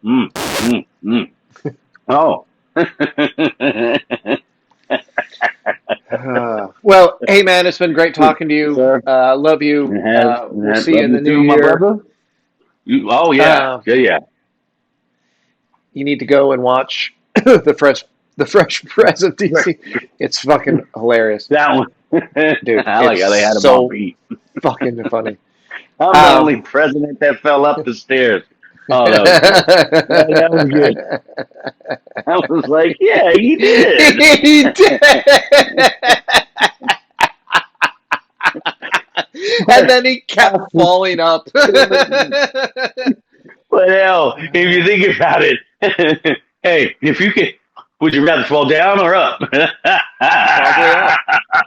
Oh. Well, hey, man, it's been great talking to you. Love you. We'll see you in the new year. Oh, yeah. Yeah. You need to go and watch the Fresh Prince of DC. It's fucking hilarious. That one. Dude, I like how they had him on beat. Fucking funny. I'm the only president that fell up the stairs. Oh, that was good. I was like, yeah, he did. He did. And then he kept falling up. But hell, if you think about it, hey, if you could, would you rather fall down or up? Probably up.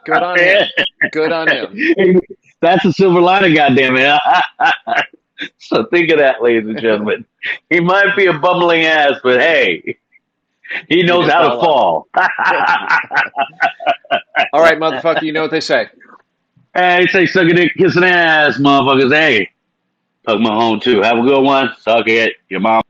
Good on him. Good on him. That's a silver lining, goddammit. So think of that, ladies and gentlemen. He might be a bumbling ass, but hey, he knows how to fall. All right, motherfucker, you know what they say. Hey, say suck a dick, kissing ass, motherfuckers. Hey, fuck my home too. Have a good one. Suck it, your mom.